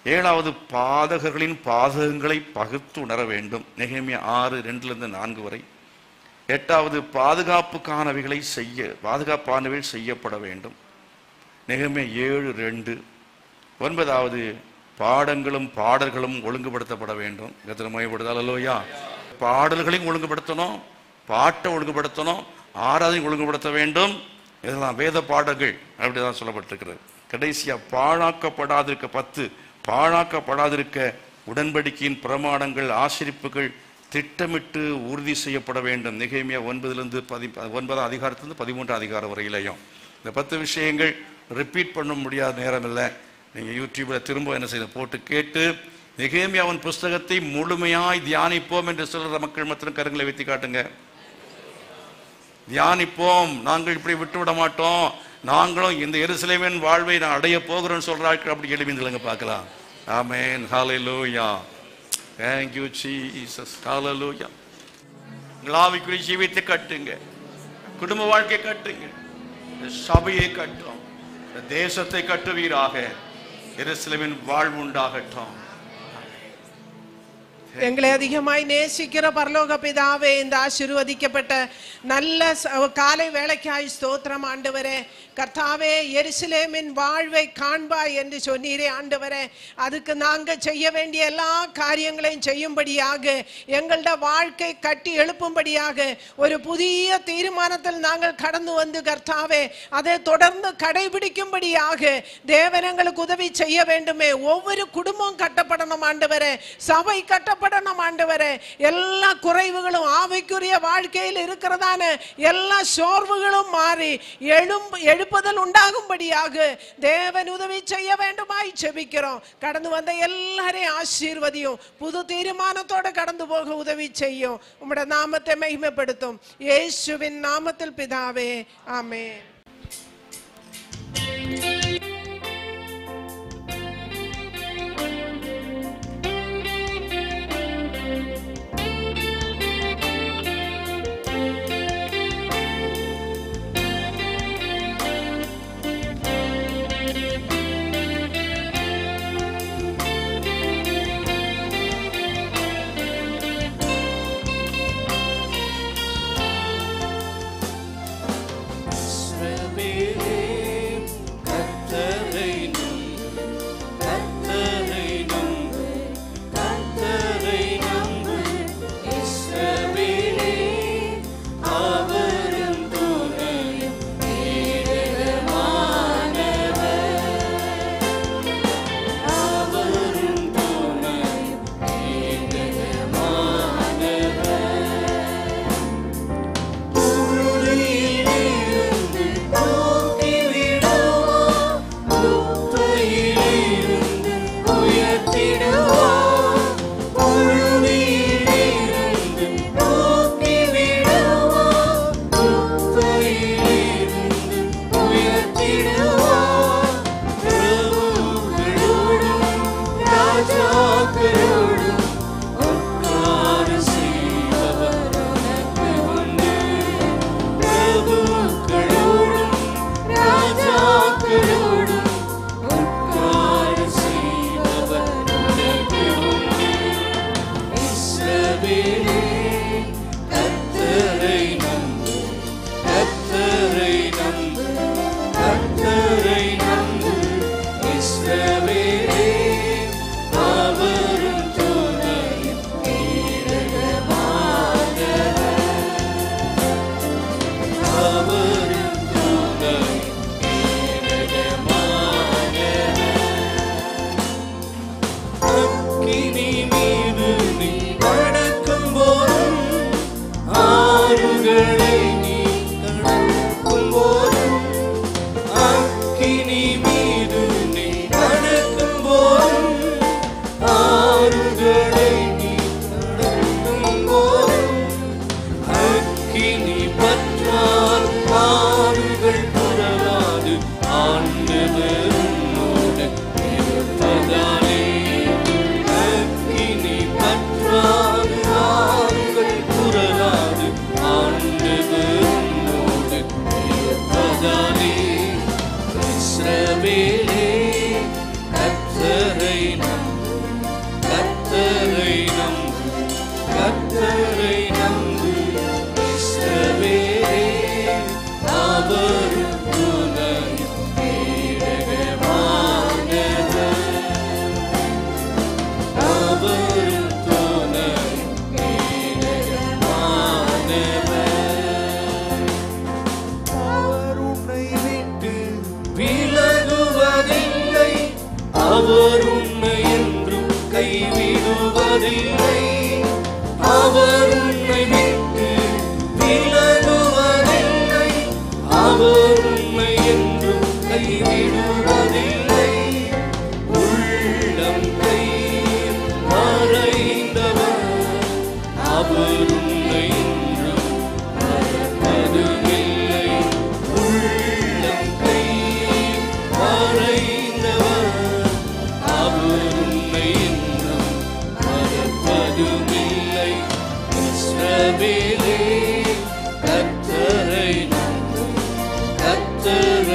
7வது பாதகர்களின் பாதகங்களை பகுத்து உணர வேண்டும், நெகேமியா 6:2-4 வரை. 8வது பாதுகாப்பானவைகள் செய்யப்பட வேண்டும், நெகேமியா 7:2. 9வது பாடங்களும் பாடல்களும் ஒழுங்குபடுத்தப்பட வேண்டும். கர்த்தர் மகிமைப்படுத்தால் அல்லேலூயா. பாடல்களையும் ஒழுங்குபடுத்தணும், பாட்டை ஒழுங்குபடுத்தணும், ஆராதனை ஒழுங்குபடுத்த வேண்டும். இதெல்லாம் வேத பாடல்கள் அப்படிதான் சொல்லப்பட்டிருக்கிறது. கடைசியா பாழாக்கப்படாதிருக்க 10 பாழாக்கப்படாதிருக்க உடன்படிக்கையின் பிரமாணங்கள் ஆசரிப்புகள் திட்டமிட்டு உறுதி செய்யப்பட வேண்டும், நெகேமியா 9 அதிகாரத்திலிருந்து 13 அதிகாரம் வரையிலையும். இந்த 10 விஷயங்கள் ரிப்பீட் பண்ண முடியாத நேரம் இல்லை. நீங்கள் யூடியூப்பில் திரும்ப என்ன செய்ய போட்டு கேட்டு நெகேமியாவின் புஸ்தகத்தை முழுமையாய் தியானிப்போம் என்று சொல்கிற மக்கள் மாத்திரம் கரங்களை வைத்து காட்டுங்க. தியானிப்போம், நாங்கள் இப்படி விட்டுவிட மாட்டோம், நாங்களும் இந்த எருசலேமின் வாழ்வை நான் அடைய போகிறோம் சொல்றாங்க. அப்படி எழுப்பிந்துலங்க பார்க்கலாம். ஆமென், ஹல்லேலூயா, thank you Jesus, ஹல்லேலூயா. ஆவிக்குரிய ஜீவித்தை கட்டுங்க, குடும்ப வாழ்க்கை கட்டுங்க, சபையை கட்டும், தேசத்தை கட்டுவீராக. எருசலேமின் வாழ்வு உண்டாகட்டும். எங்களை அதிகமாய் நேசிக்கிற பரலோக பிதாவே, இந்த ஆசீர்வதிக்கப்பட்ட நல்ல காலை வேளைக்காய் ஸ்தோத்திரம் ஆண்டவரே. கர்த்தாவே, எருசலேமின் வாழ்வை காண்பாய் என்று சொன்னீரே ஆண்டவரே. அதுக்கு நாங்கள் செய்ய வேண்டிய எல்லா காரியங்களையும் செய்யும்படியாக, எங்களோட வாழ்க்கை கட்டி எழுப்பும்படியாக ஒரு புதிய தீர்மானத்தில் நாங்கள் கடந்து வந்து கர்த்தாவே அதை தொடர்ந்து கடைபிடிக்கும்படியாக தேவன் எங்களுக்கு உதவி செய்ய வேண்டுமே. ஒவ்வொரு குடும்பம் கட்டப்படணும் ஆண்டவரே, சபை கட்டப்படணும் ஆண்டவரே. எல்லா குறைவுகளும் ஆவிக்குரிய வாழ்க்கையில் இருக்கிறதான எல்லா சோர்வுகளும் மாறி எழுப்புதல் உண்டாகும்படியாக தேவன் உதவி செய்ய வேண்டுமாய் ஜெபிக்கிறோம். கடந்து வந்த எல்லாரையும் ஆசீர்வதியும், புது தீர்மானத்தோடு கடந்து போக உதவி செய்யும். உம்முடைய நாமத்தை மகிமைப்படுத்தும். இயேசுவின் நாமத்தில் பிதாவே, ஆமென். Israel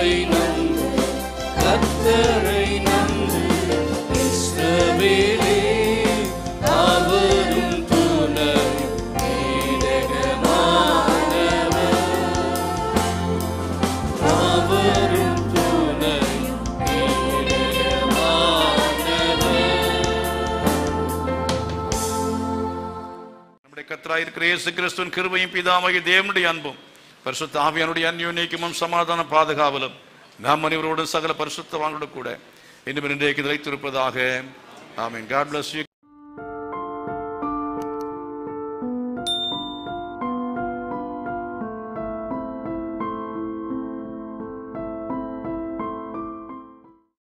கர்த்தரை நம்பு, கர்த்தரை நம்பு இஸ்ரவேலே, அவரும் துணையும் கேடகமானவர், அவரும் துணையும் கேடகமானவர். நம்முடைய கர்த்தராய் இருக்கிற இயேசு கிறிஸ்துவின் கிருபையும் பிதாவாகிய தேவனுடைய அன்பும் பரிசுத்த ஆவியானுடைய அந்யோன்யமும் சமாதான பாதுகாவலும் நாம் அனைவரோடும் சகல பரிசுத்தவான்களோடு கூட இன்னும் இன்றைக்கு நிலைத்திருப்பதாக. ஆமென். God bless you.